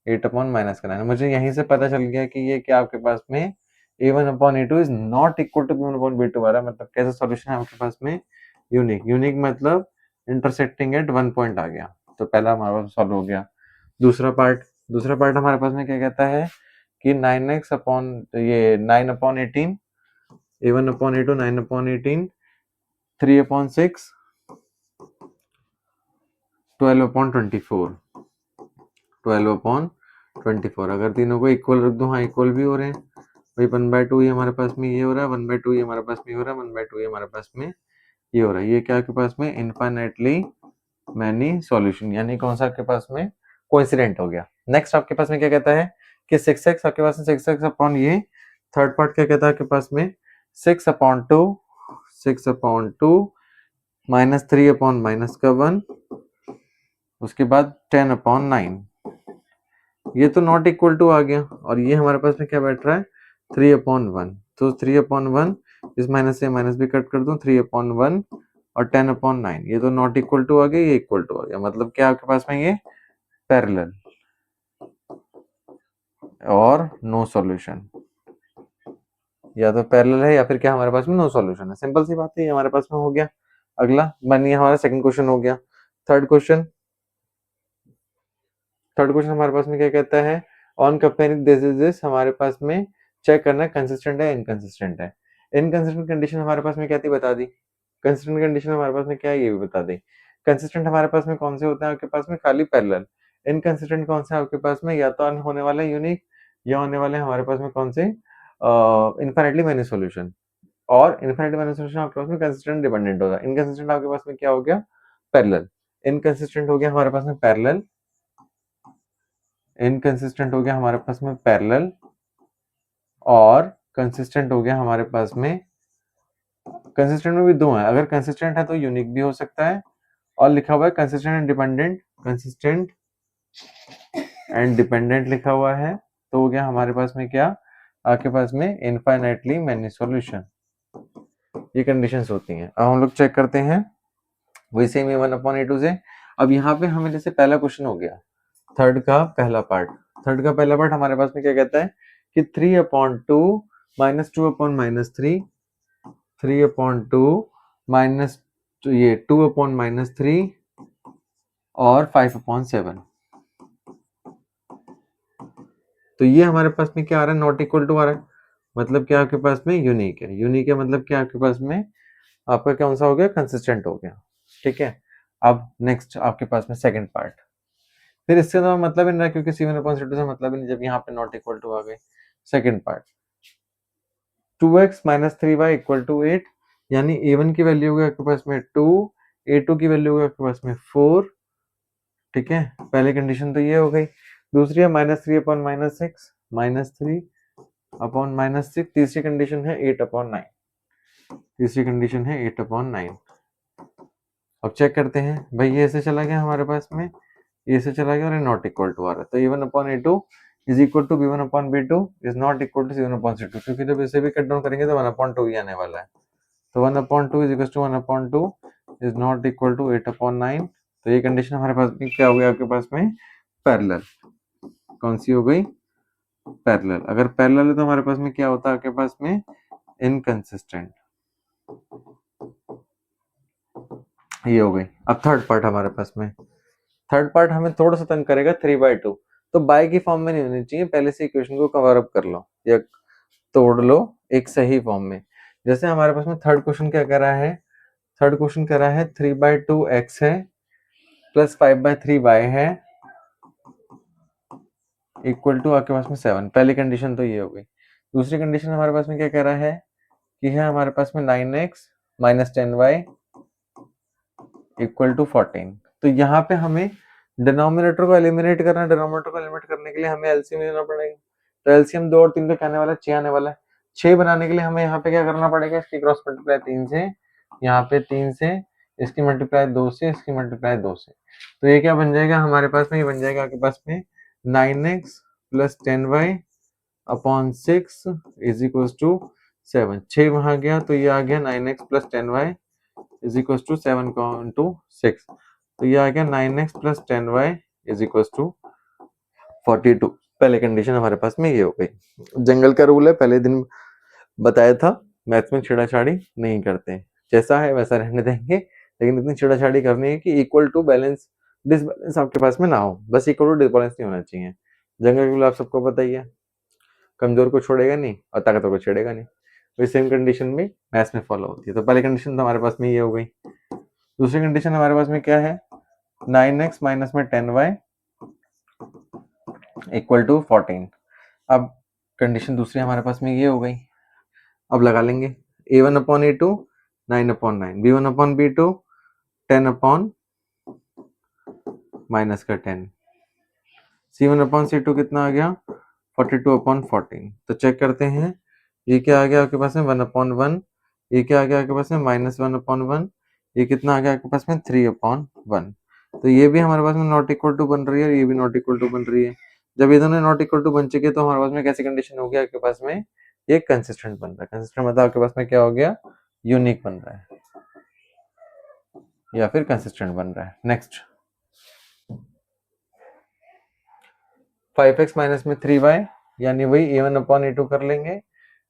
[SPEAKER 1] 8/-9। मुझे यहीं से पता चल गया कि ये क्या आपके पास में a1/a2 is not equal to b1/b2 आ रहा है। मतलब कैसा सॉल्यूशन है आपके पास में, यूनिक। यूनिक मतलब इंटरसेक्टिंग एट 1 पॉइंट आ गया, तो पहला हमारा पास सॉल्व हो गया। दूसरा पार्ट हमारे पास में क्या कहता है कि 9x अपॉन ये 9/18, a1/a2 9/18, 3/6 12/24, 12/24। अगर तीनों को इक्वल रख दो, हाँ इक्वल भी हो रहे हैं भाई, 1/2 ये हमारे पास में ये हो रहा है, 1/2 ये हमारे पास में हो रहा है, 1/2 ये हमारे पास में ये हो रहा है। ये क्या आपके पास में इनफाइनाइटली मैनी सॉल्यूशन, यानी कौन सा आपके पास में कोइंसिडेंट हो गया। नेक्स्ट आपके पास में क्या कहता है कि 6x आपके पास में 6x अपॉन ये थर्ड पार्ट क्या कहता है आपके पास में 6/2, 6/2 माइनस 3/-1, उसके बाद 10/9, ये तो नॉट इक्वल टू आ गया और ये हमारे पास में क्या बैठ रहा है 3/1। तो 3/1 इस माइनस से माइनस भी कट कर दूं, 3/1 और 10/9, ये तो नॉट इक्वल टू आ गया, ये इक्वल टू आ गया। मतलब क्या आपके पास में ये पैरेलल और नो सॉल्यूशन, या तो पैरेलल है या फिर क्या हमारे पास में नो सॉल्यूशन है। सिंपल सी बात है, ये हमारे पास में हो गया। अगला मानिए हमारा सेकंड क्वेश्चन हो गया। थर्ड क्वेश्चन हमारे पास में क्या कहता है, ऑन कंपेयरिंग दिस हमारे पास में चेक करना है कंसिस्टेंट है इनकंसिस्टेंट है। इनकंसिस्टेंट कंडीशन हमारे पास में क्या थी बता दी, कंसिस्टेंट कंडीशन हमारे पास में क्या है ये भी बता दी। कंसिस्टेंट हमारे पास में कौन से होते हैं आपके पास में, खाली पैरेलल। इनकंसिस्टेंट कौन से आपके पास में, या तो होने वाले यूनिक या होने वाले हमारे पास में कौन से इनफाइनाइटली मेनी सॉल्यूशन। और इनफाइनाइटली मेनी सॉल्यूशन आपके पास में कंसिस्टेंट डिपेंडेंट होगा। इनकंसिस्टेंट आपके पास में क्या हो गया पैरेलल, इनकंसिस्टेंट हो गया हमारे पास में पैरेलल, इनकंसिस्टेंट हो गया हमारे पास में पैरेलल और कंसिस्टेंट हो गया हमारे पास में। कंसिस्टेंट में भी दो है, अगर कंसिस्टेंट है तो यूनिक भी हो सकता है, और लिखा हुआ है consistent and dependent, consistent and dependent लिखा हुआ है, तो हो गया हमारे पास में क्या आपके पास में इनफाइनाइटली मेनी सॉल्यूशन। ये कंडीशंस होती हैं। अब हम लोग चेक करते हैं वही सेम a1/a2 से। अब यहाँ पे हमें जैसे पहला क्वेश्चन हो गया थर्ड का पहला पार्ट हमारे पास में क्या कहता है कि 3/2 -2/-3, 3/2 माइनस ये 2/-3 और 5/7। तो ये हमारे पास में क्या आ रहा है, नॉट इक्वल टू आ रहा है, मतलब क्या आपके पास में यूनिक है। यूनिक है मतलब क्या आपके पास में आपका कौन सा हो गया, कंसिस्टेंट हो गया। ठीक है, अब नेक्स्ट आपके पास में सेकंड पार्ट। फिर इससे तो मतलब ही नहीं रहा, क्योंकि C1/C2 से मतलब ही नहीं जब यहाँ पे नॉट इक्वल टू आ गए। सेकंड पार्ट, 2x - 3y = 8, यानी a1 की वैल्यू होगी आपके पास में 2, a2 की वैल्यू होगी आपके पास में 4। ठीक है, पहली कंडीशन तो ये हो गई। दूसरी है -3/-6, -3/-6। तीसरी कंडीशन है 8/9। तीसरी कंडीशन है 8/9। अब चेक करते हैं भाई, ये ऐसे चला गया हमारे पास में, ये से चला गया और ये नॉट इक्वल टू आ रहा है। तो a1/a2 is equal to b1/b2 is not equal to c1/c2, क्योंकि जब इसे भी कट डाउन करेंगे तो 1/2 ही आने वाला है। तो 1/2 is equal to 1/2 is not equal to 8/9। तो ये कंडीशन हमारे पास में क्या हो गया आपके पास में, पैरेलल। कौन सी हो गई, पैरेलल। अगर पैरेलल है तो हमारे पास में क्या होता है आपके पास में, इनकंसिस्टेंट। ये हो गई। अब थर्ड पार्ट हमारे पास में, थर्ड पार्ट हमें थोड़ा सा तंग करेगा, 3/2। तो बाय की फॉर्म में नहीं होनी चाहिए, पहले से इक्वेशन को कवर अप कर लो या तोड़ लो एक सही फॉर्म में। जैसे हमारे पास में थर्ड क्वेश्चन क्या कर रहा है, थर्ड क्वेश्चन कह रहा है 3/2 x है प्लस 5/3 y है इक्वल टू आपके पास में 7। पहली कंडीशन तो ये हो गई। दूसरी कंडीशन हमारे पास में क्या कह रहा है कि है हमारे पास में 9x - 10y इक्वल टू 14। तो यहाँ पे हमें डिनोमिनेटर को एलिमिनेट करना है। डिनोमिनेटर को एलिमिनेट करने के लिए हमें एलसीएम लेना पड़ेगा। तो एलसीएम 2 और 3 का क्या आने वाला है, 6 आने वाला है। 6 बनाने के लिए हमें यहाँ पे क्या करना पड़ेगा, इसकी क्रॉस मल्टीप्लाई 3 से, यहाँ पे 3 से, इसकी मल्टीप्लाई 2 से, इसकी मल्टीप्लाई 2 से। तो ये क्या बन जाएगा हमारे पास में, ये बन जाएगा आपके पास में 9x + 10y/6 is equal to 7। 6 वहां गया तो ये आ गया 9x + 10y is equal to 7/6। तो ये आ गया 9x + 10y is equal to 42। पहले कंडीशन हमारे पास में ये हो गई। जंगल का रूल है, पहले दिन बताया था, मैथ्स में छेड़ाछाड़ी नहीं करते, जैसा है वैसा रहने देंगे, लेकिन इतनी छेड़ाछाड़ी करनी है कि इक्वल टू बैलेंस डिसबैलेंस आपके पास में ना हो, बस इक्वल टू डिसबैलेंस नहीं होना चाहिए। जंगल का रूल आप सबको पता ही है, कमजोर को छोड़ेगा नहीं और ताकतवर को छेड़ेगा नहीं। तो सेम कंडीशन भी मैथ्स में फॉलो होती है। तो पहली कंडीशन तो हमारे पास में ये हो गई। दूसरी कंडीशन हमारे पास में क्या है, 9x - 10y इक्वल टू 14। अब कंडीशन दूसरी हमारे पास में ये हो गई। अब लगा लेंगे a1/a2 9/9, b1/b2 10/-10, c1/c2 कितना आ गया 42/14। तो चेक करते हैं, ये क्या आ गया आपके पास में 1/1, ये क्या आ गया आपके पास में -1/1, ये कितना आ गया आपके पास में 3/1। तो ये भी हमारे पास में नॉट इक्वल टू बन रही है, ये भी नॉट इक्वल टू बन रही है। जब ये दोनों नॉट इक्वल टू बन चुके हैं तो हमारे पास में कैसी कंडीशन हो गया आपके पास में, ये कंसिस्टेंट बन रहा है। कंसिस्टेंट मतलब आपके पास में क्या हो गया, यूनिक बन रहा है या फिर कंसिस्टेंट बन रहा है। नेक्स्ट 5x माइनस में 3y, यानी वही a1/a2 कर लेंगे।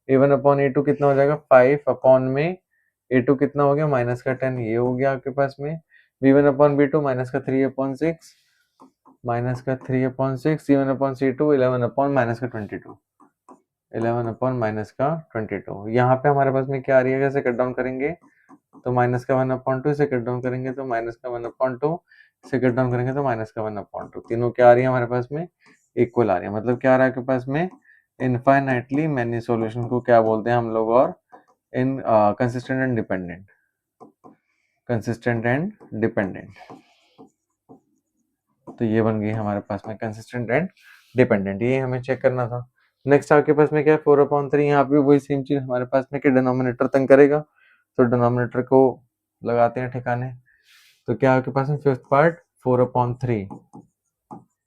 [SPEAKER 1] a1/a2 कितना हो जाएगा 5 में a2 कितना हो गया -10, ये हो गया आपके पास में। b1/b2 -3/6 c1/c2 11/-22 11/-22। यहाँ पे हमारे पास में क्या आ रही है, कैसे कट डाउन करेंगे तो -1/2 से कट डाउन करेंगे तो -1/2 से कट डाउन करेंगे तो -1/2। तीनों क्या आ रही है हमारे पास में, इक्वल आ रही है। मतलब क्या आ रहा है आपके पास में, इनफाइनाइटली मैनी सॉल्यूशन को क्या बोलते हैं हम लोग, और इन consistent and dependent, consistent and dependent. तो ये बन गई हमारे पास में कंसिस्टेंट एंड डिपेंडेंट, ये हमें चेक करना था। नेक्स्ट आपके पास में क्या है 4/3, यहाँ पे वही सेम चीज हमारे पास में कि डिनोमिनेटर तंग करेगा, तो डिनोमिनेटर को लगाते हैं ठिकाने। तो क्या आपके पास में फिफ्थ पार्ट 4/3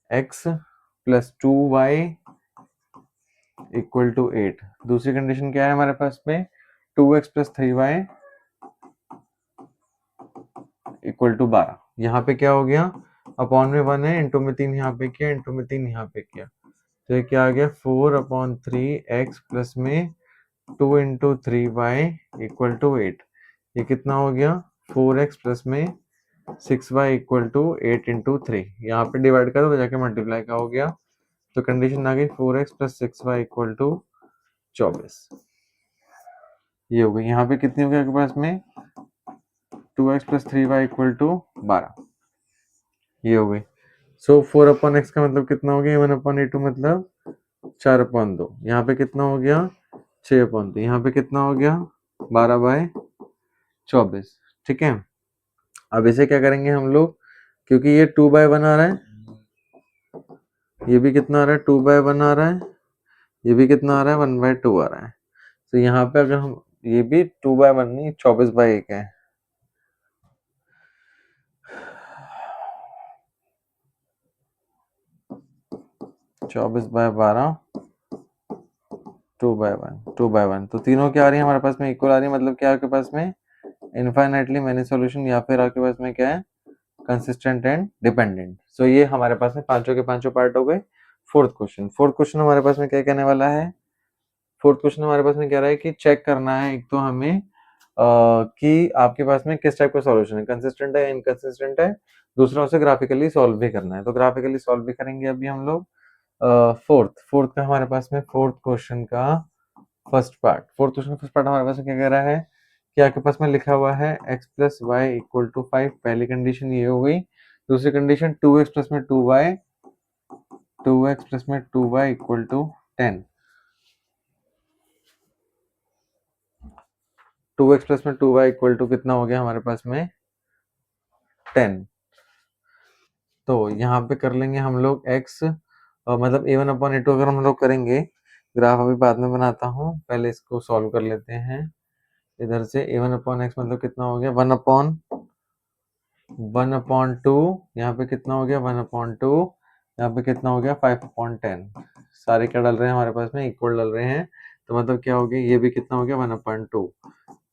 [SPEAKER 1] x + 2y = 8। दूसरी कंडीशन क्या है हमारे पास में, 2x + 3y = 12। यहाँ पे क्या हो गया, अपॉन में 1 है, इंटू में 3 यहाँ पे किया, इंटू में 3 यहाँ पे किया, तो ये क्या आ गया 4/3 x प्लस में 2 इंटू 3y इक्वल टू 8। ये कितना हो गया 4x प्लस में 6y इक्वल टू 8 इंटू 3। यहाँ पे डिवाइड करो तो जाके मल्टीप्लाई का हो गया, तो कंडीशन आ गई 4x plus 6y equal to 24। ये हो गई। यहाँ पे कितनी हो गई आपके पास में 2x plus 3y equal to 12। ये हो गई। सो 4 अपॉन एक्स का मतलब कितना हो गया 1 अपॉन ए टू मतलब 4 अपॉन 2। यहाँ पे कितना हो गया 6 अपॉन 2। यहाँ पे कितना हो गया 12/24। ठीक है। अब इसे क्या करेंगे हम लोग, क्योंकि ये 2/1 आ रहा है, ये भी कितना आ रहा है 2/1 आ रहा है, ये भी कितना आ रहा है 1/2 आ रहा है। तो यहाँ पे अगर हम, ये भी 2/1 नहीं 24/1 है। 24/12 2/1 तो तीनों क्या आ रही है हमारे पास में इक्वल आ रही है, मतलब क्या आपके पास में इनफाइनाइटली मैनी सॉल्यूशन, या फिर आपके पास में क्या है कंसिस्टेंट एंड डिपेंडेंट। सो ये हमारे पास में पांचों के पांचों पार्ट हो गए। फोर्थ क्वेश्चन हमारे पास में क्या कहने वाला है, फोर्थ क्वेश्चन हमारे पास में कह रहा है कि चेक करना है एक तो हमें कि आपके पास में किस टाइप का सॉल्यूशन है, कंसिस्टेंट है इनकंसिस्टेंट है, दूसरा उसे ग्राफिकली सॉल्व भी करना है। तो ग्राफिकली सॉल्व भी करेंगे अभी हम लोग। फोर्थ का हमारे पास में फोर्थ क्वेश्चन का फर्स्ट पार्ट, हमारे पास में क्या कह रहा है कि आपके पास में लिखा हुआ है x plus Y equal to 5। पहली कंडीशन ये हो गई। दूसरी कंडीशन 2x प्लस में 2y equal to 10। 2x plus में 2y इक्वल टू कितना हो गया हमारे पास में 10। तो यहाँ पे कर लेंगे हम लोग x, मतलब a1 अपॉन a2 अगर हम लोग करेंगे, ग्राफ अभी बाद में बनाता हूँ, पहले इसको सॉल्व कर लेते हैं। इधर से a1 अपॉन एक्स मतलब कितना हो गया 1/2। यहाँ पे कितना हो गया 1/2। यहाँ पे कितना हो गया 5/10। सारे क्या डल रहे हैं हमारे पास में इक्वल डल रहे हैं, तो मतलब क्या हो गया ये भी कितना हो गया 1/2।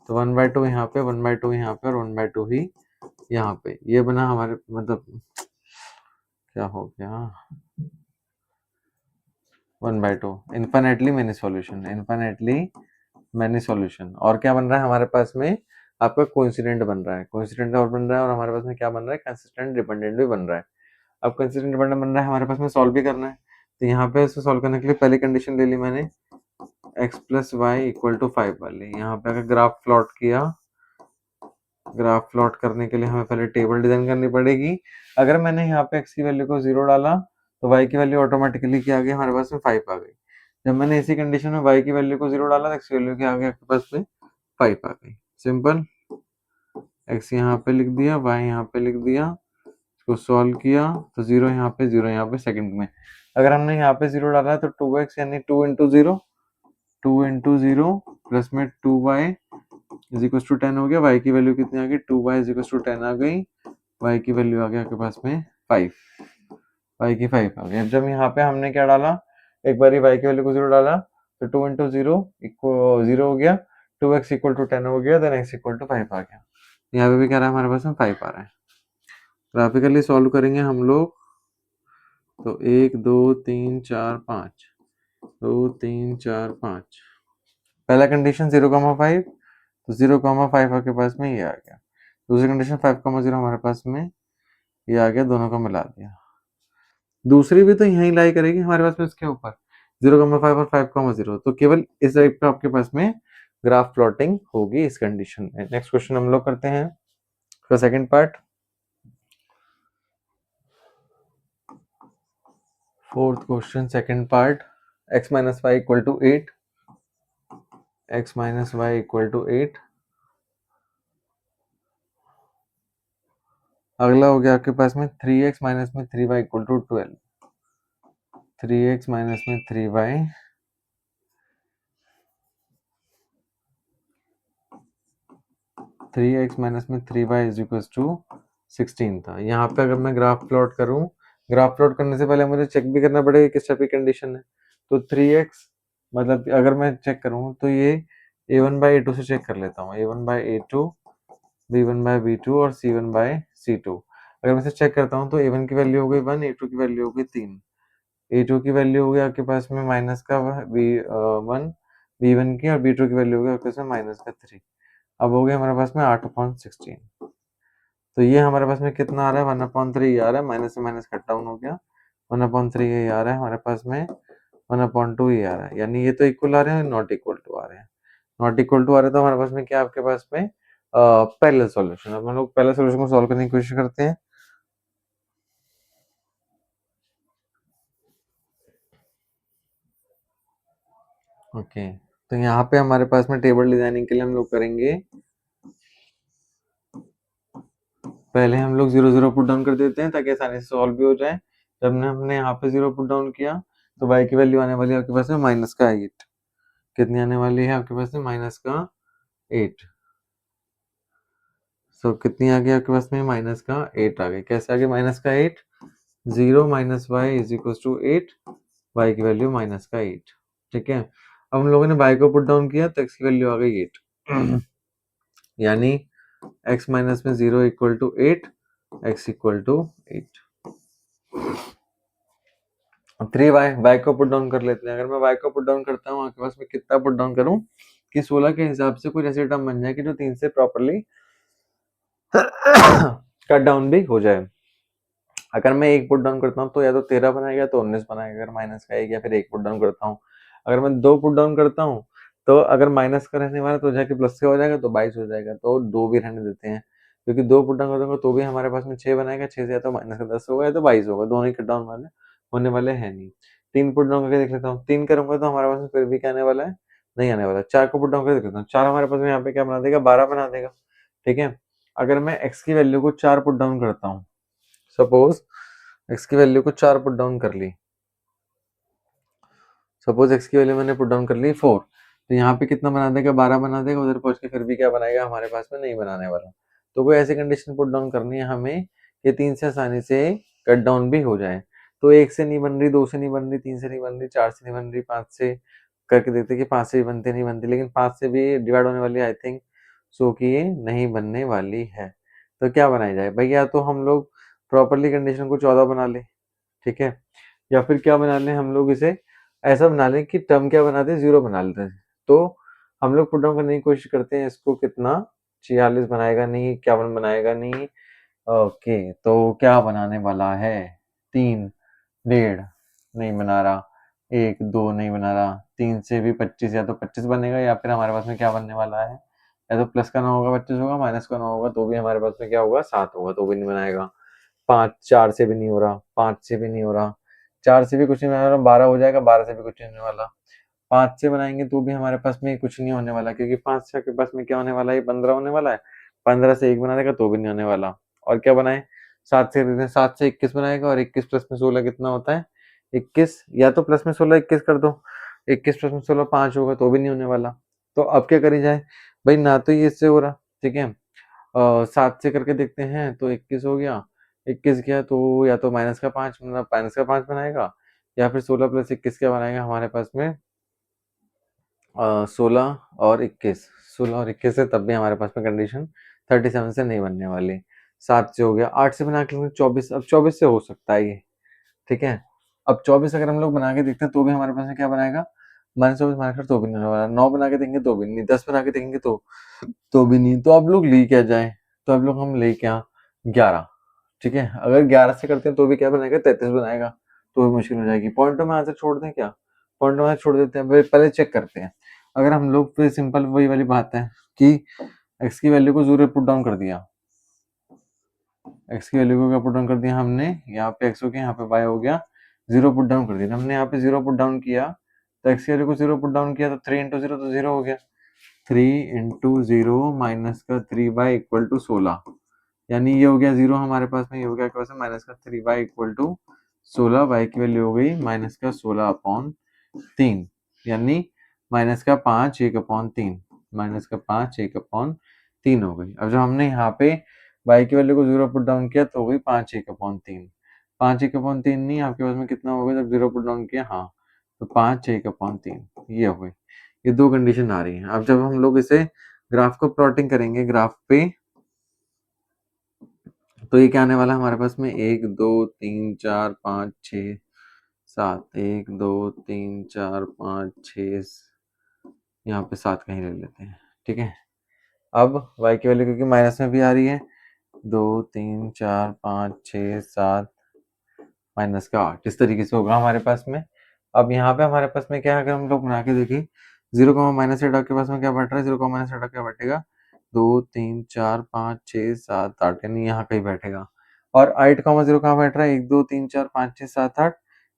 [SPEAKER 1] तो 1/2 यहाँ पे 1/2 यहाँ पे और 1/2 ही यहाँ पे। ये बना हमारे मतलब क्या हो गया 1/2 इनफाइनाइटली मैनी सॉल्यूशन। और क्या बन रहा है हमारे पास में आपका कोइंसिडेंट बन रहा है, कोइंसिडेंट और बन रहा है, और हमारे पास में क्या बन रहा है कंसिस्टेंट डिपेंडेंट भी बन रहा है। अब कंसिस्टेंट डिपेंडेंट बन रहा है हमारे पास में सॉल्व भी करना है, तो यहाँ पे इसे सॉल्व करने के लिए पहली कंडीशन ले ली मैंने x plus Y equal to 5 वाली। यहाँ पे अगर ग्राफ प्लॉट किया, ग्राफ प्लॉट करने के लिए हमें पहले टेबल डिजाइन करनी पड़ेगी। अगर मैंने यहाँ पे x की वैल्यू को 0 डाला तो y की वैल्यू ऑटोमेटिकली क्या आ गई हमारे पास में 5 आ गई। जब मैंने इसी कंडीशन में y की वैल्यू को 0 डाला तो x की वैल्यू क्या आ गई आपके पास में 5 आ गई। सिंपल, x यहाँ पे लिख दिया, y यहाँ पे लिख दिया, इसको सॉल्व किया तो 0 यहाँ पे सेकंड में। अगर हमने यहाँ पे 0 डाला तो 2x यानी 2 इंटू 0 प्लस में 2y इज इक्वल टू 10 हो गया। y की वैल्यू कितनी आ गई 2y इज इक्वल टू 10 आ गई। y की वैल्यू आ गया आपके पास में 5, y की 5 आ गई। अब जब यहाँ पे हमने क्या डाला, एक बार y की वैल्यू को 0 डाला तो 2 इंटू 0 इक्वल 0 हो गया, 2x इक्वल टू 10 हो गया, देन x इक्वल टू 5 आ गया। यहाँ पे भी क्या रहा है हमारे पास में 5 आ रहा है। ग्राफिकली सॉल्व करेंगे हम लोग तो 1 2 3 4 5 2 3 4 5। पहला कंडीशन 0,5 तो 0,5 आपके पास में ये आ गया। दूसरी कंडीशन 5,0 हमारे पास में ये आ गया, दोनों को मिला दिया। दूसरी भी तो यहीं लाई करेगी हमारे पास में इसके ऊपर 0,5 और 5,0, तो केवल इस टाइप का आपके पास में ग्राफ प्लॉटिंग होगी इस कंडीशन में। नेक्स्ट क्वेश्चन हम लोग करते हैं तो second part, fourth question second part, x minus Y equal to 8, x minus Y equal to 8। अगला हो गया आपके पास में 3x माइनस में 3y equal to 12। 3x minus में 3y 3x माइनस में 3y इज इक्वल टू 16 था। यहाँ पे अगर मैं ग्राफ प्लॉट करूँ, ग्राफ प्लॉट करने से पहले मुझे चेक भी करना पड़ेगा किस टाइप की कंडीशन है। तो 3x मतलब अगर मैं चेक करूँ तो ये a1/a2 से चेक कर लेता हूँ, a1/a2, b1/b2 और c1/c2। अगर मैं इसे चेक करता हूँ तो a1 की वैल्यू हो गई 1, a2 की वैल्यू हो गई 3, a2 की वैल्यू हो गई आपके पास में माइनस का b1, B1 की, और B2 की वैल्यू होगी आपके पास में -3। अब हो गया हमारे पास में 8/16। तो ये हमारे पास में कितना आ रहा है, 1/3 आ रहा है, माइनस से माइनस कट डाउन हो गया, 1/3 ये आ रहा है हमारे पास में, 1/2 ये आ रहा है, यानी ये तो इक्वल आ रहे हैं, नॉट इक्वल टू आ रहे हैं। नॉट इक्वल टू आ रहे हैं तो हमारे पास में क्या, आपके पास में पहले सॉल्यूशन। अब हम लोग पहले सॉल्यूशन को सॉल्व करने की कोशिश करते हैं। ओके, तो यहाँ पे हमारे पास में टेबल डिजाइनिंग के लिए हम लोग करेंगे, पहले हम लोग 0 0 पुट डाउन कर देते हैं ताकि आसानी से सॉल्व भी हो जाए। जब हमने यहाँ पे 0 पुट डाउन किया तो y की वैल्यू आने वाली है आपके पास में -8। कितनी आने वाली है आपके पास में, -8। सो कितनी आ गई आपके पास में, -8 आ गई। कैसे आ गई -8? 0 - y is equal to 8, y की वैल्यू -8। ठीक है, अब हम लोगों ने y को पुट डाउन किया तो x की वैल्यू आ गई 8 यानी x माइनस में 0 equal to 8, x equal to 8। 3y को पुट डाउन कर लेते हैं। अगर मैं y को पुट डाउन करता हूँ आपके पास में कितना पुट डाउन करूँ कि 16 के हिसाब से कुछ ऐसी टर्म बन जाए कि जो 3 से प्रॉपरली कट डाउन भी हो जाए। अगर मैं एक पुट डाउन करता हूँ तो या तो 13 बनाएगा तो 19 बनाएगा, अगर माइनस का एक, या फिर एक पुट डाउन करता हूँ। अगर मैं 2 पुट डाउन करता हूँ तो अगर माइनस का रहने वाला तो जाके प्लस का हो जाएगा तो 22 हो जाएगा, तो 2 भी रहने देते हैं, क्योंकि 2 पुट डाउन करूंगा तो भी हमारे पास में 6 बनाएगा, 6 से या तो माइनस का 10 होगा या तो 22 होगा, दोनों ही कट डाउन वाले होने वाले हैं नहीं। 3 पुट डाउन करके देख लेता हूँ, 3 करूंगा तो हमारे पास में फिर भी क्या आने वाला है, नहीं आने वाला। 4 को पुट डाउन करके देख लेता हूँ, 4 हमारे पास में यहाँ पे क्या बना देगा, 12 बना देगा। ठीक है, अगर मैं x की वैल्यू को 4 पुट डाउन करता हूँ, सपोज x की वैल्यू को 4 पुट डाउन कर ली, सपोज x की वैल्यू मैंने पुट डाउन कर ली 4, तो यहाँ पे कितना बना देगा, 12 बना देगा, उधर पहुंच के फिर भी क्या बनाएगा, हमारे पास में नहीं बनाने वाला। तो कोई ऐसी कंडीशन पुट डाउन करनी है हमें कि 3 से आसानी से कट डाउन भी हो जाए। तो 1 से नहीं बन रही, 2 से नहीं बन रही, 3 से नहीं बन रही, 4 से नहीं बन रही, 5 से करके देखते कि 5 से भी बनती नहीं बनती, लेकिन 5 से भी डिवाइड होने वाली आई थिंक सो कि ये नहीं बनने वाली है। तो क्या बनाई जाए भाई, या तो हम लोग प्रॉपरली कंडीशन को 14 बना ले, ठीक है, या फिर क्या बना लें हम लोग, इसे ऐसा बना लें कि टर्म क्या बनाते हैं, 0 बना लेते हैं। तो हम लोग पुट डाउन करने की कोशिश करते हैं, इसको कितना 46 बनाएगा नहीं, 51 बनाएगा नहीं। ओके, तो क्या बनाने वाला है, 3, 1.5 नहीं बना रहा, 1, 2 नहीं बना रहा, 3 से भी 25, या तो 25 बनेगा या फिर हमारे पास में क्या बनने वाला है, या तो प्लस का 9 होगा 25 होगा, माइनस का 9 होगा तो भी हमारे पास में क्या होगा, 7 होगा, तो भी नहीं बनाएगा। 5, 4 से भी नहीं हो रहा, 5 से भी नहीं हो रहा, 4 से भी कुछ नहीं होने वाला, 12 हो जाएगा, 12 से भी कुछ नहीं होने वाला। 5 से बनाएंगे तो भी हमारे पास में कुछ नहीं होने वाला, क्योंकि 5 से आपके पास में क्या होने वाला है, 15 होने वाला है। 15 से 1 बना देगा तो भी नहीं होने वाला। और क्या बनाए, 7 से 7 से 21 बनाएगा, और 21 प्लस में 16 कितना होता है, 21, या तो प्लस में 16 21 कर दो, 21 प्लस में 16 5 होगा तो भी नहीं होने वाला। तो अब क्या करी जाए भाई, ना तो ये इससे हो रहा, ठीक है, 7 से करके देखते हैं तो 21 हो गया, 21 गया तो या तो माइनस का 5 बनाएगा, या फिर 16 प्लस 21 क्या बनाएगा हमारे पास में, 16 और 21, 16 और 21 है, तब भी हमारे पास में कंडीशन 37 से नहीं बनने वाली। 7 से हो गया, 8 से बना के 24, अब 24 से हो सकता है ये, ठीक है। अब 24 अगर हम लोग बना के देखते हैं तो भी हमारे पास में क्या बनाएगा, -24 बनाकर तो भी नहीं होने वाला, 9 बना के देंगे तो भी नहीं, 10 बना के देंगे तो भी नहीं। तो अब लोग ले क्या जाए, तो अब लोग हम ले क्या, 11, ठीक है। अगर 11 से करते हैं तो भी क्या बनाएगा, 33 बनाएगा, तो भी मुश्किल हो जाएगी। पॉइंटों में आंसर छोड़ दें क्या, पॉइंटों में छोड़ देते हैं, पहले चेक करते हैं। अगर हम लोग फिर सिंपल वही वाली बात है कि x की वैल्यू को 0 पुट डाउन कर दिया, x की वैल्यू को क्या पुट डाउन कर दिया हमने, यहाँ पे x हो गया, यहाँ पे y हो गया, 0 पुट डाउन कर दिया हमने, यहाँ पे 0 पुट डाउन किया, तो x की वैल्यू को 0 पुट डाउन किया तो 3 इंटू 0 तो 0 हो गया, 3 इंटू 0 माइनस का 3y इक्वल टू 16, यानी ये हो गया 0 हमारे पास में, ये हो गया आपके पास में माइनस का 3y इक्वल टू 16, y की वैल्यू हो गई माइनस का 16/3, यानी माइनस का 5 1/3, माइनस का 5 1/3 हो गई। अब जब हमने यहाँ पे y की वैल्यू को 0 पुट डाउन किया तो हो गई 5 1/3, 5 1/3 नहीं, आपके पास में कितना हो गया जब 0 पुट डाउन किया, हाँ, तो 5 1/3 ये हो गई। ये दो कंडीशन आ रही है। अब जब हम लोग इसे ग्राफ को प्लॉटिंग करेंगे ग्राफ पे, तो ये क्या आने वाला है हमारे पास में, 1 2 3 4 5 6 7, 1 2 3 4 5 6 यहाँ पे 7 कहीं ले लेते हैं, ठीक है। अब y की वैल्यू क्योंकि माइनस में भी आ रही है, 2 3 4 5 6 7 माइनस का 8 इस तरीके से होगा हमारे पास में। अब यहाँ पे हमारे पास में क्या है, अगर हम लोग बना के देखें, 0 माइनस एट आपके पास में क्या बैठ रहा है, 0 माइनस एट क्या बैठेगा, 2 3 4 5 6 7 8 यानी यहाँ कहीं बैठेगा। और 8 0 कहाँ बैठ रहा है, 1 2 3 4 5 6 7 8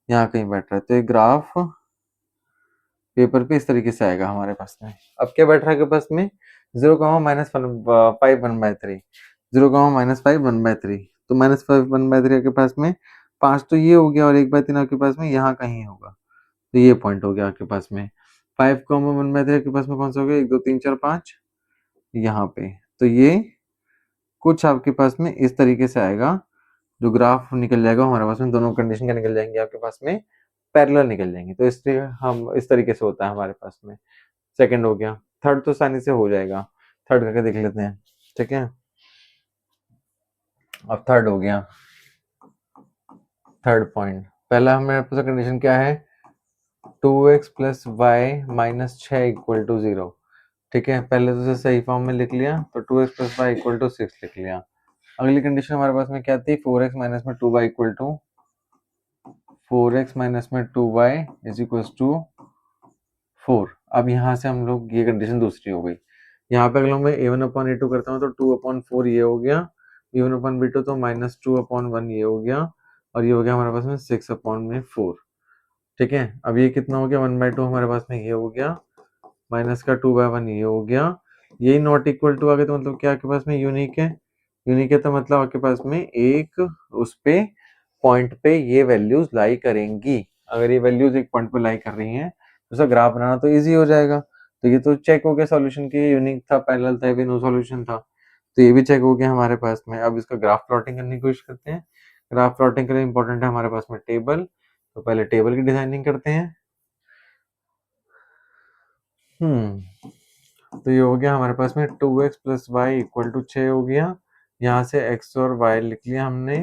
[SPEAKER 1] यहाँ कहीं बैठ रहा है। तो ये ग्राफ पेपर पे इस तरीके से आएगा हमारे पास में। अब क्या बैठ रहा है आपके पास में, 0 माइनस 5 1/3, 0 माइनस 5 1/3, तो माइनस 5 1/3 आपके पास में 5 तो ये हो गया और 1/3 आपके पास में यहाँ कहीं होगा, तो ये पॉइंट हो गया आपके पास में। 5 1/3 आपके पास में कौन सा हो गया, 1 2 3 4 5 यहाँ पे। तो ये कुछ आपके पास में इस तरीके से आएगा, जो ग्राफ निकल जाएगा हमारे पास में, दोनों कंडीशन का निकल जाएंगे आपके पास में, पैरेलल निकल जाएंगे। तो इसलिए हम इस तरीके से होता है हमारे पास में। सेकंड हो गया, थर्ड तो आसानी से हो जाएगा, थर्ड करके देख लेते हैं, ठीक है। अब थर्ड हो गया, थर्ड पॉइंट, पहला हमारे पास कंडीशन क्या है, 2x plus y minus 6 equal to 0, ठीक है। पहले तो सही फॉर्म में लिख लिया, तो 2x plus Y equal to 6 लिख लिया। अगली कंडीशन हमारे पास में क्या थी, 4x माइनस में 2y equal to 4x minus में 2y इज इक्वल टू 4। अब यहाँ से हम लोग, ये कंडीशन दूसरी हो गई। यहाँ पे अगर मैं a1 अपॉन a2 करता हूँ तो 2/4 ये हो गया, b1 अपॉन b2 तो -2/1 ये हो गया, और ये हो गया हमारे पास में 6/4, ठीक है। अब ये कितना हो गया, 1/2 हमारे पास में ये हो गया, माइनस का 2/1 ये हो गया। यही नॉट इक्वल टू आ गया, तो मतलब क्या आपके पास में यूनिक है, यूनिक है तो मतलब आपके पास में एक उस पे पॉइंट पे ये वैल्यूज लाई करेंगी। अगर ये वैल्यूज एक पॉइंट पे लाई कर रही हैं तो उसका ग्राफ बनाना तो इजी हो जाएगा। तो ये तो चेक हो गया सॉल्यूशन की, यूनिक था, पैरेलल था, भी नो सॉल्यूशन था, तो ये भी चेक हो गया हमारे पास में। अब इसका ग्राफ प्लॉटिंग करने की कोशिश करते हैं। ग्राफ प्लॉटिंग के लिए इंपॉर्टेंट है हमारे पास में टेबल, तो पहले टेबल की डिजाइनिंग करते हैं। तो ये हो गया हमारे पास में 2x plus Y equal to 6 हो गया। यहाँ से x और y लिख लिया हमने,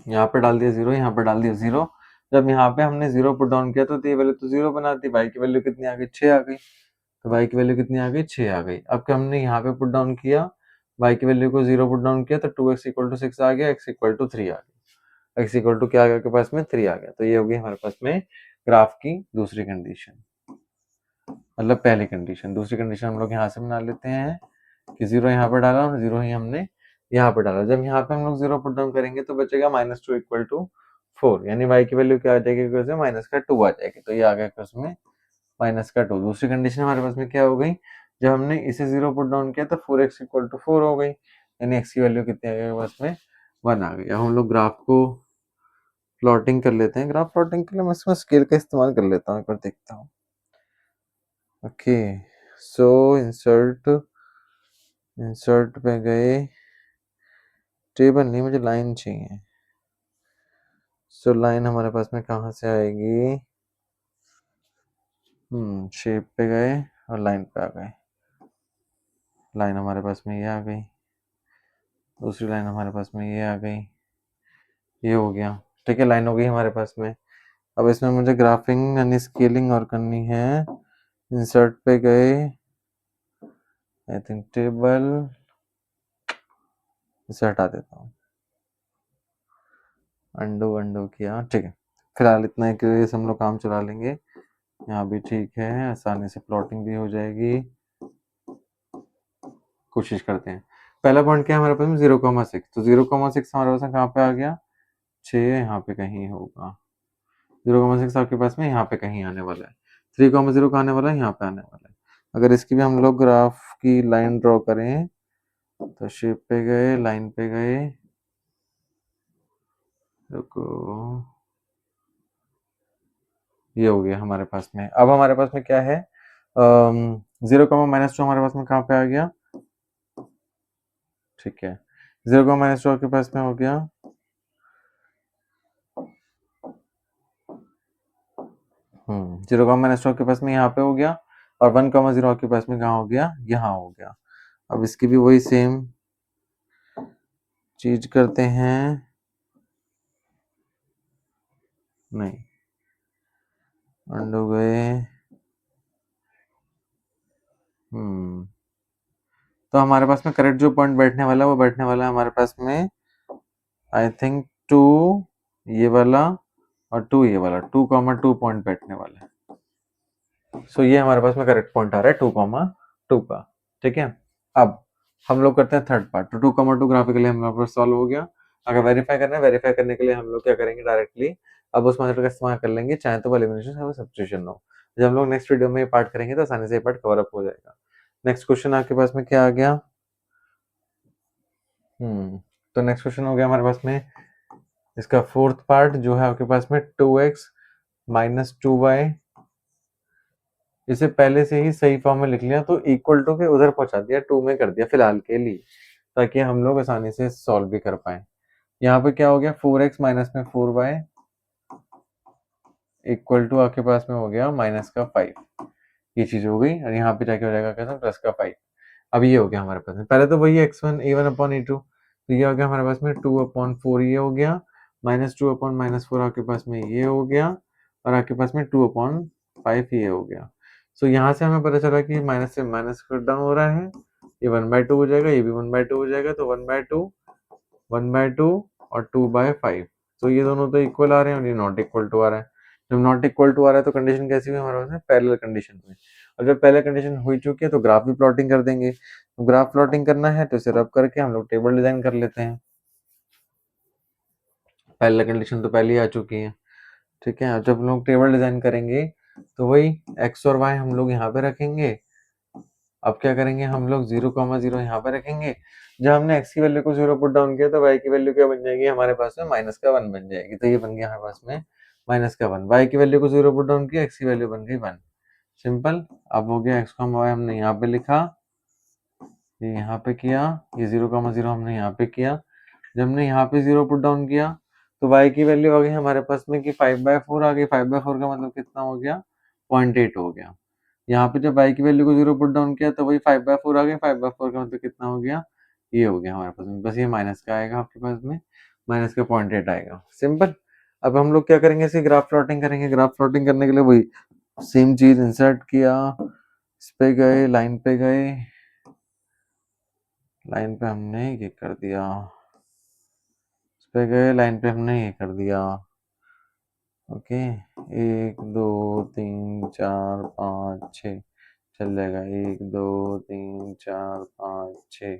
[SPEAKER 1] यहाँ पे डाल दिया 0, यहाँ पे डाल दिया 0। जब यहाँ पे हमने 0 पुट डाउन किया तो ये वैल्यू तो 0 बनाती, y की वैल्यू कितनी आ गई, 6 आ गई। तो y की वैल्यू कितनी आ गई, 6 आ गई। अब क्या हमने यहाँ पे पुट डाउन किया, y की वैल्यू को 0 पुट डाउन किया तो 2x इक्वल टू 6 आ गया, x इक्वल टू 3 आ गया, x इक्वल टू क्या आ गया आपके पास में, 3 आ गया। तो ये होगी हमारे पास में ग्राफ की दूसरी कंडीशन, मतलब पहली कंडीशन। दूसरी कंडीशन हम लोग यहाँ से बना लेते हैं कि 0 यहाँ पर डाला और 0 ही हमने यहाँ पर डाला। जब यहाँ पे हम लोग 0 पुट डाउन करेंगे तो बचेगा -2 इक्वल टू 4, यानी y की वैल्यू क्या आ जाएगी, माइनस का 2 आ जाएगी। तो ये आ गया उसमें माइनस का 2। दूसरी कंडीशन हमारे पास में क्या हो गई, जब हमने इसे 0 पुट डाउन किया तो 4x इक्वल टू 4 हो गई, यानी x की वैल्यू कितनी आ गई पास में, 1 आ गई। अब हम लोग ग्राफ को प्लॉटिंग कर लेते हैं। ग्राफ प्लॉटिंग के लिए मैं इसमें स्केल का इस्तेमाल कर लेता हूँ, एक बार देखता हूँ। ओके, सो इंसर्ट, इंसर्ट पे गए, टेबल नहीं मुझे लाइन चाहिए। सो लाइन हमारे पास में कहाँ से आएगी, शेप पे गए और लाइन पे आ गए। लाइन हमारे पास में ये आ गई, दूसरी लाइन हमारे पास में ये आ गई, ये हो गया, ठीक है। लाइन हो गई हमारे पास में। अब इसमें मुझे ग्राफिंग यानी स्केलिंग और करनी है। इंसर्ट पे गए, आई थिंक टेबल, इसे हटा देता हूँ, अंडो अंडो किया, ठीक है। फिलहाल इतना ही के हम लोग काम चला लेंगे। यहाँ भी ठीक है, आसानी से प्लॉटिंग भी हो जाएगी। कोशिश करते हैं। पहला पॉइंट क्या है हमारे पास में, 0,6, तो 0,6 हमारे पास में कहाँ पे आ गया, 6 यहाँ पे कहीं होगा। 0,6 आपके पास में यहाँ पे कहीं आने वाला है। 3,0 का आने वाला है, यहाँ पे आने वाला है। अगर इसकी भी हम लोग ग्राफ की लाइन ड्रॉ करें तो शेप पे गए, लाइन पे गए, रुको, ये हो गया हमारे पास में। अब हमारे पास में क्या है, 0,-2 हमारे पास में कहाँ पे आ गया, ठीक है। 0,-2 आपके पास में हो गया, 0,-2 आपके पास में यहाँ पे हो गया, और 1,0 आपके पास में कहाँ हो गया, यहाँ हो गया। अब इसकी भी वही सेम चीज करते हैं, नहीं, अंडू गए। तो हमारे पास में करेक्ट जो पॉइंट बैठने वाला है वो बैठने वाला है हमारे पास में आई थिंक 2 ये वाला और 2 ये वाला, 2,2 पॉइंट बैठने वाला है। सो ये हमारे पास में करेक्ट पॉइंट आ रहा है 2,2 का। ठीक है, अब हम लोग करते हैं थर्ड पार्ट। तो 2,2 ग्राफिकली हम लोग सॉल्व हो गया। अगर वेरीफाई करना है, वेरीफाई करने के लिए हम लोग क्या करेंगे, डायरेक्टली अब उस मेथड का इस्तेमाल कर लेंगे, चाहे तो वो एलिमिनेशन चाहे सब्स्टिट्यूशन हो। जब हम लोग नेक्स्ट वीडियो में ये पार्ट करेंगे तो आसानी से ये पार्ट कवर अप हो जाएगा। नेक्स्ट क्वेश्चन आपके पास में क्या आ गया? तो नेक्स्ट क्वेश्चन हो गया हमारे पास में इसका फोर्थ पार्ट जो है आपके पास में 2x माइनस 2y। इसे पहले से ही सही फॉर्म में लिख लिया, तो इक्वल टू के उधर पहुंचा दिया, 2 में कर दिया फिलहाल के लिए, ताकि हम लोग आसानी से सॉल्व भी कर पाए। यहाँ पे क्या हो गया, 4x माइनस में 4y इक्वल टू आपके पास में हो गया माइनस का 5। ये चीज हो गई, और यहाँ पे जाके हो जाएगा कैसे, प्लस का 5। अब ये हो गया हमारे पास में, पहले तो वही x1 a1 अपॉन a2, तो ये हो गया हमारे पास में 2 अपॉन 4 ये हो गया, माइनस 2 अपॉन माइनस 4 आपके पास में ये हो गया, और आपके पास में 2 अपॉन 5 ये हो गया। सो यहाँ से हमें पता चला कि माइनस से माइनस कट डाउन हो रहा है, ये 1/2 हो जाएगा, ये भी 1/2 हो जाएगा, तो 1/2 1/2 और 2/5। तो ये दोनों तो इक्वल आ रहे हैं और ये नॉट इक्वल टू आ रहा है। जब नॉट इक्वल टू आ रहा है तो कंडीशन कैसी हुई हमारे पास में, पैरेलल कंडीशन हुई। और जब पहले कंडीशन हो चुकी है तो ग्राफ भी प्लॉटिंग कर देंगे। तो ग्राफ प्लॉटिंग करना है तो इसे रब करके हम लोग टेबल डिजाइन कर लेते हैं। पैरेलल कंडीशन तो पहले ही आ चुकी है। ठीक है, जब हम लोग टेबल डिजाइन करेंगे तो वही एक्स और वाई हम लोग यहाँ पे रखेंगे। अब क्या करेंगे, हम लोग 0,0 यहाँ पे रखेंगे। जब हमने x की वैल्यू को 0 पुट डाउन किया तो y की वैल्यू क्या बन जाएगी हमारे पास में, माइनस का 1 बन जाएगी। तो ये बन गया हमारे पास में माइनस का 1। y की वैल्यू को 0 पुट डाउन किया, x की वैल्यू बन गई 1। सिंपल। अब हो गया x, y हमने यहाँ पे लिखा, ये यहाँ पे किया, ये 0,0 हमने यहाँ पे किया। जब हमने यहाँ पे 0 पुट डाउन किया तो y की वैल्यू आ गई हमारे पास में कि 5/4 आ गई। 5/4 का मतलब कितना हो गया, 0.8 हो गया। यहाँ पे जब y की वैल्यू को 0 पुट डाउन किया तो वही 5/4 आ गया। 5/4 का मतलब कितना हो गया, ये हो गया हमारे पास में। बस ये माइनस का आएगा आपके पास में, माइनस का 0.8 आएगा। सिंपल। अब हम लोग क्या करेंगे, इसे ग्राफ प्लॉटिंग करेंगे। ग्राफ प्लॉटिंग करने के लिए वही सेम चीज इंसर्ट किया, इस पे गए, लाइन पे गए, लाइन पे हमने ये कर दिया, इस पे गए, लाइन पे हमने ये कर दिया। ओके, 1 2 3 4 5 6 चल जाएगा। 1 2 3 4 5 6,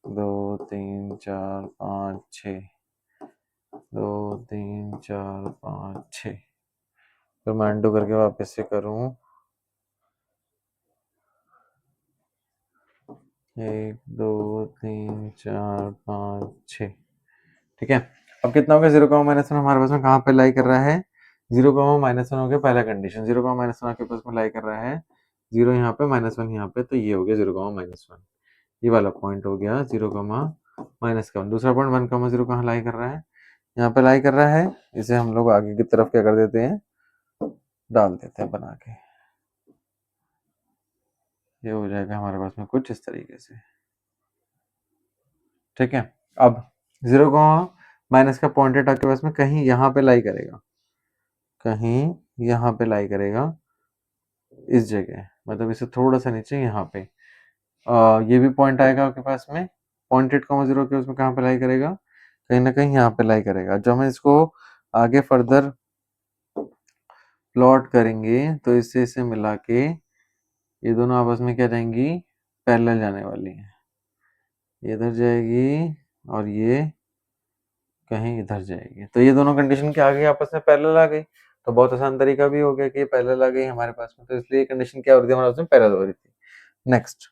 [SPEAKER 1] 2 3 4 5 6, 2 3 4 5 6। फिर मैं अनडू करके वापस से करूँ, 1 2 3 4 5 6। ठीक है, अब कितना हो गया, 0,-1 हमारे पास में कहाँ पे लाई कर रहा है, 0,-1 हो गया पहला कंडीशन। 0,-1 आपके पास में लाई कर रहा है, 0 यहाँ पे, -1 यहाँ पे, तो ये हो गया 0,-1। ये वाला पॉइंट हो गया 0,-1। दूसरा पॉइंट 1,0 कहाँ लाई कर रहा है, यहाँ पे लाई कर रहा है। इसे हम लोग आगे की तरफ क्या कर देते हैं, डाल देते हैं बना के। ये हो जाएगा हमारे पास में कुछ इस तरीके से। ठीक है, अब 0,- का पॉइंट आपके पास में कहीं यहाँ पे लाई करेगा, कहीं यहाँ पे लाई करेगा, इस जगह, मतलब इसे थोड़ा सा नीचे यहाँ पे। ये भी पॉइंट आएगा आपके पास में 0.8,0 के, उसमें कहाँ पे लाई करेगा, कहीं ना कहीं यहाँ पे लाई करेगा। जब हम इसको आगे फर्दर प्लॉट करेंगे तो इससे इसे मिला के ये दोनों आपस में क्या जाएंगी, पैरेलल जाने वाली है। ये इधर जाएगी और ये कहीं इधर जाएगी, तो ये दोनों कंडीशन क्या आ गई, आपस में पैरेलल आ गई। तो बहुत आसान तरीका भी हो गया कि पैरेलल आ गई हमारे पास में, तो इसलिए कंडीशन क्या हो रही थी हमारे पास में, पैरेलल हो रही थी। नेक्स्ट,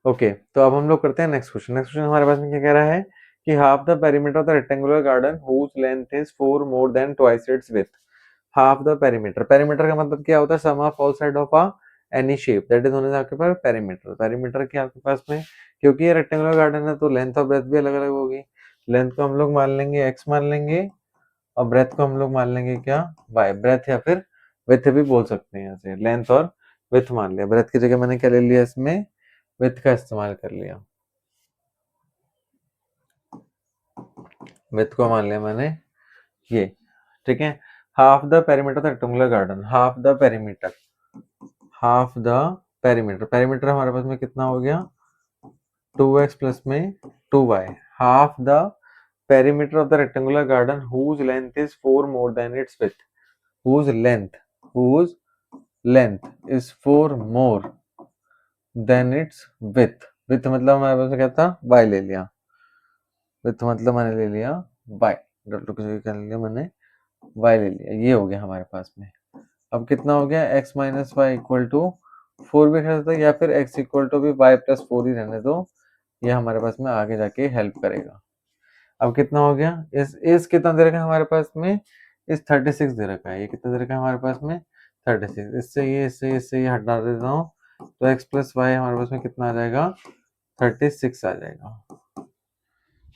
[SPEAKER 1] ओके, तो अब हम लोग करते हैं नेक्स्ट क्वेश्चन। नेक्स्ट क्वेश्चन हमारे पास में क्या कह रहा है कि half the perimeter of the rectangular garden whose length is 4 more than twice its width. Half the perimeter, perimeter का मतलब क्या होता है, sum of all side of a any shape, that is होने से आपके पास पेरीमीटर। पेरीमीटर क्या आपके पास में, क्योंकि ये रेक्टेंगुलर गार्डन है तो लेंथ और ब्रेथ भी अलग अलग होगी। लेंथ को हम लोग मान लेंगे x मान लेंगे, और ब्रेथ को हम लोग मान लेंगे क्या, y। ब्रेथ या फिर विथ भी बोल सकते हैं, ऐसे लेंथ और विथ मान लिया। ब्रेथ की जगह मैंने क्या ले लिया, इसमें विथ का इस्तेमाल कर लिया। विथ को मान लिया मैंने ये, ठीक है। Half the perimeter of the rectangular garden, half the perimeter, half the perimeter, perimeter हमारे पास में कितना हो गया 2x प्लस में 2y, half the perimeter of the rectangular garden whose length is 4 more than its width, whose length is 4 more than its width, width मतलब हमारे पास क्या था y ले लिया, width मतलब मैंने ले लिया y, डॉक्टर कुछ भी कर लिया मैंने y ले लिया, ये हो गया हमारे पास में। अब कितना हो गया x minus Y equal to 4 भी कर सकते हैं या फिर x इक्वल टू भी y प्लस 4 ही रहने दो, ये हमारे पास में आगे जाके हेल्प करेगा। अब कितना हो गया, इस कितना दे रखा है हमारे पास में, इस 36 दे रखा है, ये कितना दे रखा है हमारे पास में 36, इससे ये हटा देता हूँ, तो x प्लस वाई हमारे पास में कितना आ जाएगा 36 आ जाएगा,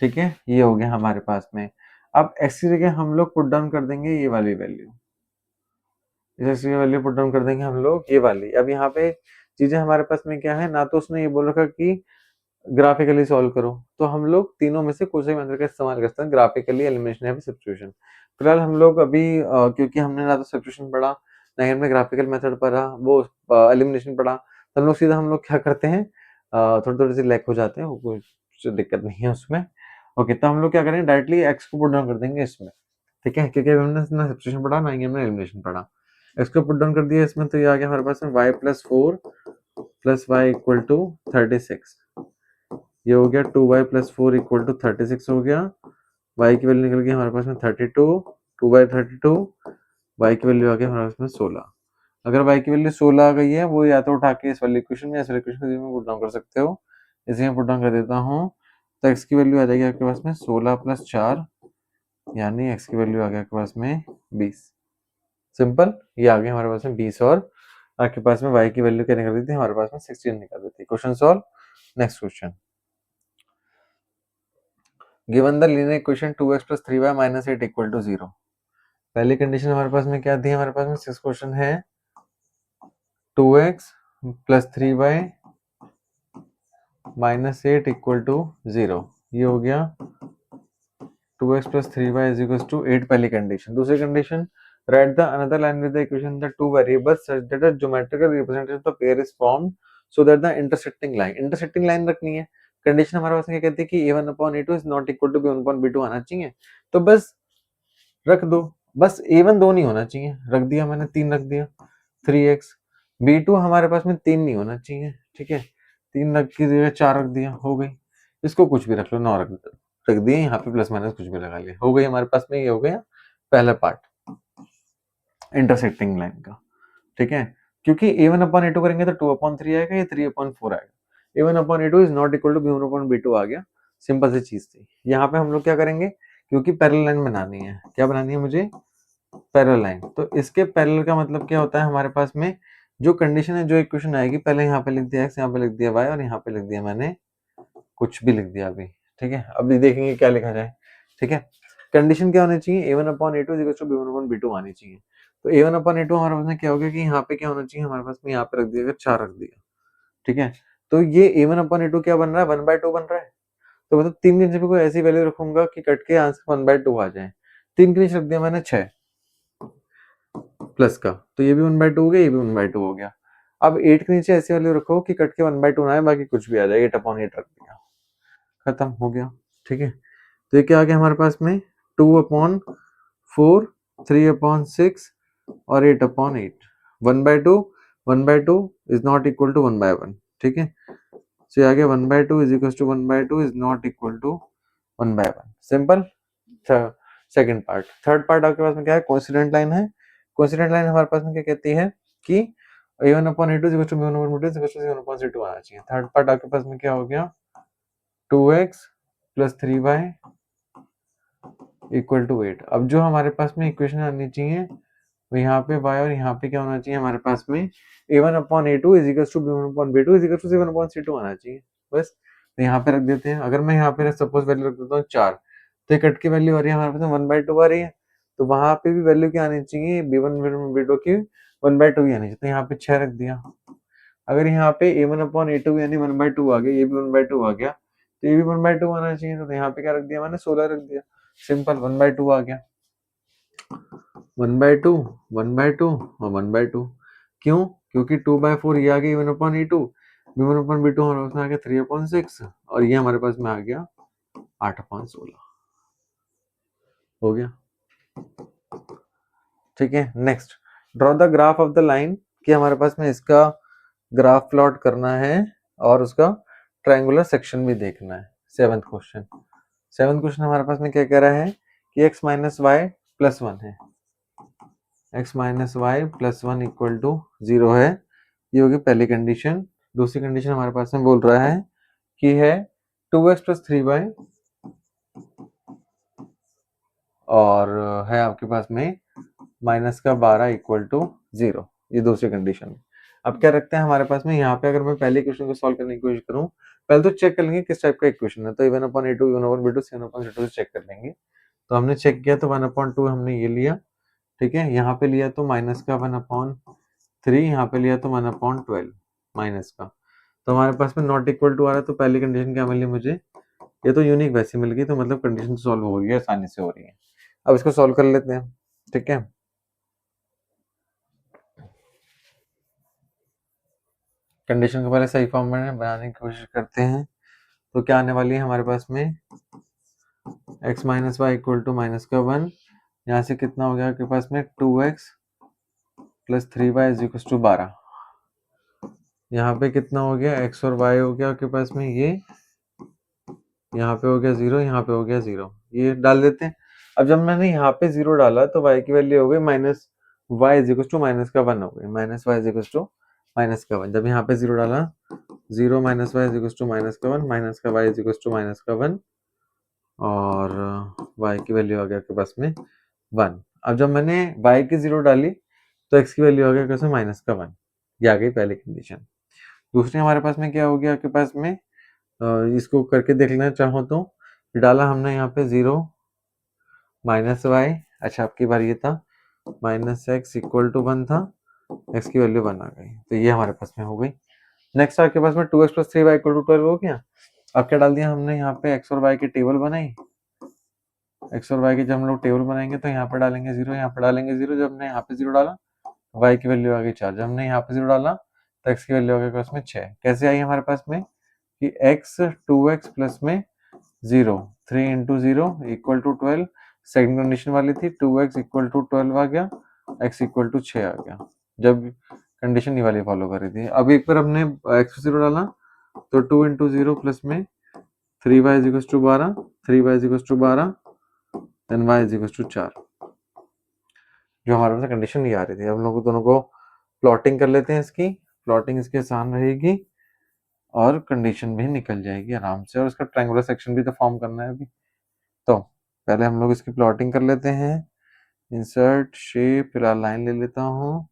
[SPEAKER 1] ठीक है। ये हो गया हमारे पास में। अब x की जगह हम लोग पुट डाउन कर देंगे ये वाली वैल्यू, इस वैल्यू पुट डाउन कर देंगे हम लोग ये वाली। अब यहाँ पे चीजें हमारे पास में क्या है, ना तो उसने ये बोल रखा कि ग्राफिकली सॉल्व करो, तो हम लोग तीनों में से कोई सा मेथड का इस्तेमाल कर सकते हैं, ग्राफिकली, एलिमिनेशन या फिर सब्स्टिट्यूशन। फिलहाल हम लोग अभी क्योंकि हमने ना तो सब्स्टिट्यूशन पढ़ा ना ही हमने ग्राफिकल मेथड पढ़ा, वो एलिमिनेशन पढ़ा, तो हम लोग सीधा हम लोग क्या करते हैं, थोड़ी थोड़ी सी लैक हो जाते हैं, कुछ दिक्कत नहीं है उसमें। ओके, तो हम लोग क्या करेंगे, डायरेक्टली एक्स को पुट डाउन कर देंगे इसमें, ठीक है, क्योंकि हमने ना सब्स्टिट्यूशन पढ़ा ना ही हमने एलिमिनेशन पढ़ा। एक्स को पुट डाउन कर दिया इसमें, तो ये आ गया हमारे पास में y plus 4 plus Y equal to 36, ये हो गया 2y प्लस 4 इक्वल टू 36 हो गया, y की वैल्यू निकल गई हमारे पास में 32, 2/32, y की वैल्यू आ गई हमारे पास में 16। अगर y की वैल्यू 16 आ गई है, वो या तो उठा के इस वाले इक्वेशन में, इस वाले इक्वेशन में पुट डाउन कर सकते हो, इसे मैं पुट डाउन कर देता हूँ, तो x की वैल्यू आ जाएगी आपके पास में 16 प्लस 4, यानी x की वैल्यू आ गया आपके पास में 20। सिंपल, ये आ गया हमारे पास में 20 और आपके पास में y की वैल्यू क्या निकल रही थी हमारे पास में 16 निकल रही थी। Question solve. Next question, given the linear equation 2x plus 3y minus 8 equal to 0। पहली कंडीशन हमारे पास में क्या थी, हमारे पास में 6 क्वेश्चन है 2x plus 3y minus 8 equal to 0, ये हो गया 2x plus 3y is equals to 8 पहली कंडीशन। दूसरी condition, write the another line with the equation the two variables such that a geometrical representation of the pair is formed so that the intersecting line रखनी है। Condition हमारे पास क्या कहती है कि a1 upon a2 is not equal to b1 upon b2 आना चाहिए, तो बस रख दो, बस a1 2 नहीं होना चाहिए, रख दिया मैंने 3 रख दिया 3x, b2 हमारे पास में 3 नहीं होना चाहिए, ठीक है, 3 रख की जगह 4 रख दिया, हो गई, इसको कुछ भी रख लो, 9 रख दिए, यहाँ पे प्लस माइनस कुछ भी लगा लिया, हो गई हमारे पास में, ये हो गया पहला पार्ट इंटरसेक्टिंग लाइन का, ठीक है। क्योंकि a1 अपॉन a2 करेंगे तो 2 अपॉन 3 आएगा, ये 3 अपॉन 4 आएगा, a1 upon a2 is not equal to b1 upon b2 आ गया, सिंपल सी चीज थी। यहाँ पे हम लोग क्या करेंगे, क्योंकि पैरेलल लाइन बनानी है, क्या बनानी है मुझे, पैरेलल लाइन, तो इसके पैरेलल का मतलब क्या होता है हमारे पास में, जो कंडीशन है, जो इक्वेशन आएगी, पहले यहाँ पे लिख दिया x, यहाँ पे लिख दिया y और यहाँ पे लिख दिया मैंने कुछ भी लिख दिया अभी, ठीक है। अभी देखेंगे क्या लिखा जाए, ठीक है। कंडीशन क्या होनी चाहिए, a1 upon a2 equal to b1 upon b2 आनी चाहिए, तो a1 अपॉन a2 हमारे पास में क्या हो गया कि यहाँ पे क्या होना चाहिए हमारे पास में, यहाँ पे रख दिया, अगर 4 रख दिया, ठीक है, तो ये a1 अपॉन a2 क्या बन रहा है, 1/2 बन रहा है, तो मतलब 3 के नीचे पे कोई ऐसी वैल्यू रखूंगा कि कट के आंसर 1/2 आ जाए, 3 के नीचे रख दिया मैंने 6 प्लस का, तो ये भी 1/2 हो गया, ये भी 1/2 हो गया। अब 8 के नीचे ऐसी वैल्यू रखो कि कट के 1/2 ना आए, बाकी कुछ भी आ जाए, 8 अपॉन 8 रख दिया, खत्म हो गया, ठीक है। तो ये क्या आ गया हमारे पास में, 2/4, 3/6 और 8/8, 1/2, 1/2 इज नॉट इक्वल टू 1/1, ठीक है। तो ये आ गया 1/2 is equal to 1/2 is not equal to 1/1, simple. Second part, third part आपके पास में क्या है, कोइंसिडेंट लाइन है। कोइंसिडेंट लाइन हमारे पास में क्या कहती है कि a1 upon a2 is equal to b1 upon b2 is equal to c1 upon c2 आना चाहिए। थर्ड पार्ट आपके पास में क्या हो गया, 2x plus 3y equal to 8। अब जो हमारे पास में इक्वेशन आनी चाहिए वो यहाँ पे y और यहाँ पे क्या होना चाहिए हमारे पास में, a1 upon a2 is equal to b1 upon b2 is equal to c1 upon c2 आना चाहिए, बस। तो यहाँ पे रख देते हैं, अगर मैं यहाँ पे सपोज वैल्यू रख देता हूँ 4, तो कट की वैल्यू आ रही है हमारे पास 1/2 आ रही है, तो वहां पे भी वैल्यू क्या आनी चाहिए, b1 b2 की 1/2 ही आनी चाहिए, तो यहाँ पे 6 रख दिया। अगर यहाँ पे a1 अपॉन a2 यानी 1/2 आ गया, ये भी 1/2 आ गया, तो ये भी 1/2 आना चाहिए, तो यहाँ पे क्या रख दिया मैंने, 16 रख दिया। सिंपल 1/2 आ गया, 1/2 1/2 और 1/2। क्यों? क्योंकि 2/4 ये आ गई 1/e2, b1/b2 हमारे पास में आ गया 3/6 और ये हमारे पास में आ गया 8/16 हो गया। ठीक है, next draw the graph of the line, कि हमारे पास में इसका ग्राफ प्लॉट करना है और उसका ट्रायंगुलर सेक्शन भी देखना है। सेवंथ क्वेश्चन हमारे पास में क्या कह रहा है कि x माइनस वाई प्लस 1 है, x minus y plus 1 equal to 0 है, ये होगी पहली कंडीशन। दूसरी कंडीशन हमारे पास में बोल रहा है कि है 2x प्लस 3y और है आपके पास में माइनस का 12 इक्वल टू 0, ये दूसरी कंडीशन। अब क्या रखते हैं हमारे पास में यहाँ पे, अगर मैं पहले क्वेश्चन को सॉल्व करने की कोशिश करूँ, पहले तो चेक कर लेंगे किस टाइप का इक्वेशन है, तो 1/a2 1/b2 7/c2 चेक कर लेंगे। तो हमने चेक किया तो 1/2 हमने ये लिया, ठीक है, यहाँ पे लिया तो माइनस का 1/3, यहाँ पे लिया तो 1/12 माइनस का, तो हमारे पास में नॉट इक्वल टू आ रहा है, तो पहली कंडीशन क्या मिली मुझे, ये तो यूनिक वैसी मिल गई, तो मतलब कंडीशन सॉल्व हो रही है, आसानी से हो रही है। अब इसको सॉल्व कर लेते हैं, ठीक है। कंडीशन को पहले सही फॉर्म में बनाने की कोशिश करते हैं, तो क्या आने वाली है हमारे पास में x minus Y equal to minus का 1, यहाँ से कितना हो गया आपके पास में 2x plus 3y is equal to 12, यहाँ पे कितना हो गया x और y हो गया आपके पास में, ये यहाँ पे हो गया 0, यहाँ पे हो गया 0, ये डाल देते हैं। अब जब मैंने यहाँ पे 0 डाला तो y की वैल्यू हो गई minus y is equal to minus का 1 हो गई, minus y is equal to minus का 1। जब यहाँ पे 0 डाला, 0 minus y is equal to minus का 1, माइनस का y is equal to minus का 1 और y की वैल्यू आ गया आपके पास में 1। अब जब मैंने y की 0 डाली तो x की वैल्यू आ गया कैसे माइनस का 1, ये आ गई पहली कंडीशन। दूसरी हमारे पास में क्या हो गया आपके पास में, इसको करके देख लेना चाहो तो, डाला हमने यहाँ पे 0 माइनस वाई, अच्छा आपकी बार ये था माइनस एक्स इक्वल टू 1 था, x की वैल्यू 1 आ गई, तो ये हमारे पास में हो गई। नेक्स्ट आपके पास में 2x plus 3y equal to 12 हो गया। अब क्या डाल दिया हमने यहाँ पे x और y की टेबल बनाई, x और y की जब हम लोग टेबल बनाएंगे तो यहाँ पे डालेंगे 0, यहाँ पे डालेंगे 0, जब हमने यहाँ पे 0 डाला y की वैल्यू आ गई 4, जब हमने यहाँ पे 0 डाला तो x की वैल्यू आ गई पास में 6। कैसे आई हमारे पास में कि x 2x प्लस में 0 3 into 0 equal to 12, second condition वाली थी 2x इक्वल टू 12 आ गया, x इक्वल टू 6 आ गया, जब कंडीशन ये वाली फॉलो कर रही थी। अब एक बार हमने x 0 डाला तो 2 इंटू 0 प्लस में 3y is equal to 12, 3y is equal to 12 then y is equal to 4, जो हमारे पास कंडीशन ये आ रही थी। हम लोग दोनों को प्लॉटिंग कर लेते हैं, इसकी प्लॉटिंग इसकी आसान रहेगी और कंडीशन भी निकल जाएगी आराम से, और उसका ट्रायंगुलर सेक्शन भी तो फॉर्म करना है अभी। तो पहले हम लोग इसकी प्लॉटिंग कर लेते हैं, इंसर्ट शेप, फिलहाल लाइन ले लेता हूँ,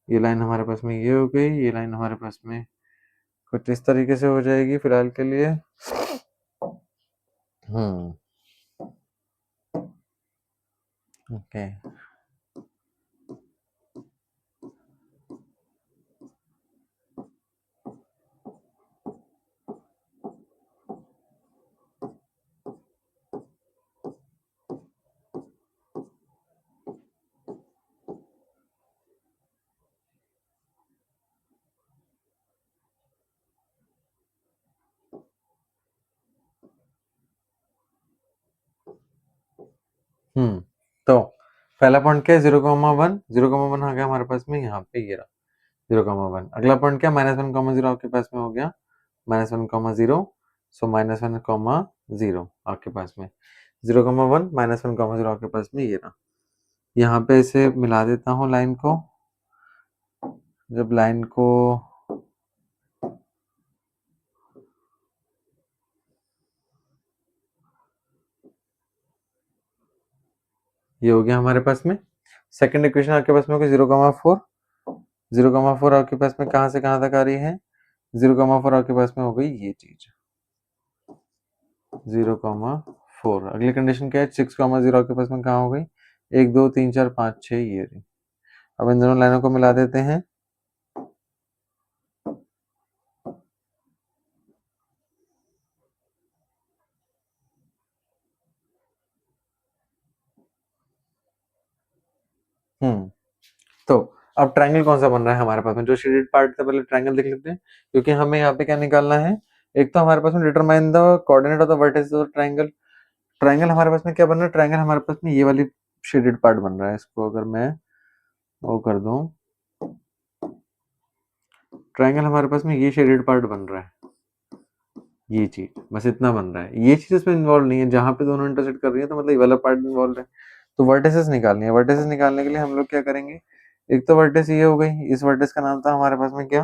[SPEAKER 1] ये लाइन हमारे पास में ये हो गई, ये लाइन हमारे पास में कुछ इस तरीके से हो जाएगी फिलहाल के लिए। ओके तो पहला पॉइंट क्या है 0,1, 0,1 आ गया हमारे पास में यहाँ पे, ये रहा 0,1। अगला पॉइंट क्या -1,0 आपके पास में हो गया, -1,0, सो -1,0 आपके पास में 0,1 -1,0 आपके पास में ये रहा। यहाँ पे इसे मिला देता हूँ लाइन को, जब लाइन को ये हो गया हमारे पास में। सेकंड इक्वेशन आपके पास में होगी 0,4, 0,4 आपके पास में कहाँ से कहाँ तक आ रही है, 0,4 आपके पास में हो गई ये चीज 0,4। अगली कंडीशन क्या है 6,0 आपके पास में कहाँ हो गई, 1 2 3 4 5 6 ये रही। अब इन दोनों लाइनों को मिला देते हैं, तो अब ट्रायंगल कौन सा बन रहा है हमारे पास में, जो शेडेड पार्ट था पहले ट्रायंगल देख लेते हैं, क्योंकि हमें यहाँ पे क्या निकालना है, एक तो हमारे पास में determine the coordinate of the vertices of triangle. Triangle हमारे पास में क्या बन रहा है, ट्रायंगल हमारे पास में ये वाली शेडेड पार्ट बन रहा है। इसको अगर मैं वो कर दूं, ट्रायंगल हमारे पास में ये शेडेड पार्ट बन रहा है, ये चीज बस इतना बन रहा है, ये चीज इसमें इन्वॉल्व नहीं है, जहां पे दोनों इंटरसेक्ट कर रही है तो मतलब ये वाला पार्ट इन्वॉल्व है। तो वर्टिसेस निकालनी है, वर्टिसेस निकालने के लिए हम लोग क्या करेंगे, एक तो वर्टिस ये हो गई, इस वर्टिस का नाम था हमारे पास में क्या,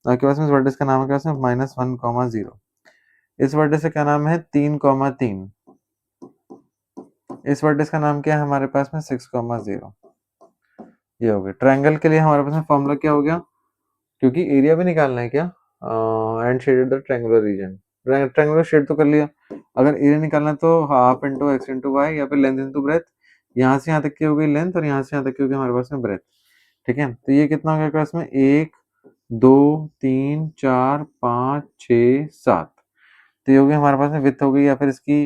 [SPEAKER 1] आपके पास में इस वर्टिस का नाम है क्या, -1, 0। इस वर्टिस से क्या नाम है, 3, 3। इस वर्टिस का नाम क्या है हमारे पास में, 6, 0। ये हो गया ट्रायंगल के लिए हमारे पास में फॉर्मूला क्या हो गया, क्योंकि एरिया भी निकालना है क्या, and shaded the triangular region, triangular shade तो कर लिया, अगर एरिया निकालना है तो half into x into y, या फिर लेंथ इंटू ब्रेथ, यहाँ से यहाँ तक की हो गई लेंथ और यहाँ से यहाँ तक की हो गई हमारे पास में ब्रेथ। ठीक है, तो ये कितना हो गया क्लास में, 1, 2, 3, 4, 5, 6, 7। तो ये हो गया हमारे पास में विथ हो गई, या फिर इसकी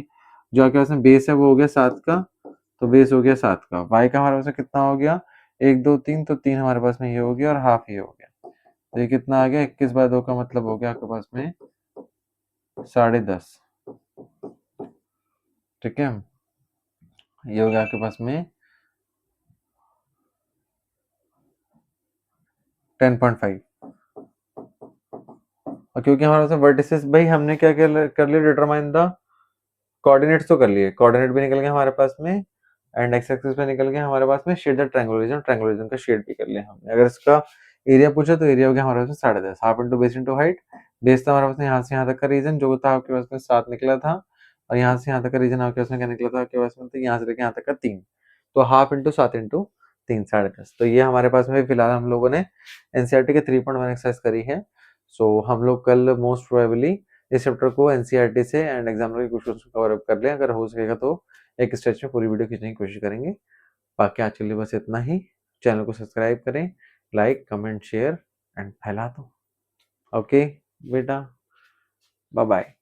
[SPEAKER 1] जो आपके पास में बेस है वो हो गया 7 का, तो बेस हो गया 7 का। वाई का हमारे पास में कितना हो गया, 1, 2, 3, तो 3 हमारे पास में ये हो गया और हाफ ये हो गया, तो ये कितना आ गया, 21/2 का मतलब हो गया आपके पास में 10.5। ठीक है, ये हो गया आपके पास में 10.5। और क्योंकि हमारे पास वर्टिसेस, भाई हमने क्या कर लिया, डिटरमाइन द कोऑर्डिनेट्स तो कर लिए, कोऑर्डिनेट भी निकल गए हमारे पास में, एंड एक्स एक्सिस पे निकल गया हमारे पास में शेड द ट्रायंगुलर रीजन का शेड भी कर लिया हमने। अगर इसका एरिया पूछा तो एरिया हो गया हमारे पास में 10.5, half into base into height. Base था हमारे पास में यहाँ से यहाँ तक का रीजन जो था आपके पास में 7 निकला था, और यहाँ से यहाँ तक का रीजन आपके पास में क्या निकला था, आपके पास में तो यहाँ से लेके यहाँ तक का 3, तो हाफ इंटू 7 इंटू 3, 10.5। तो ये हमारे पास में फिलहाल हम लोगों ने एनसीईआरटी के 3.1 एक्सरसाइज करी है। सो हम लोग कल मोस्ट प्रोबेबली इस चैप्टर को एनसीईआरटी से एंड एग्जामिनर के क्वेश्चंस को कवर अप कर लें, अगर हो सकेगा तो एक स्ट्रेच में पूरी वीडियो खींचने की कोशिश करेंगे। बाकी आज के लिए बस इतना ही, चैनल को सब्सक्राइब करें, लाइक कमेंट शेयर एंड फैला दो। ओके बेटा, बाय बाय।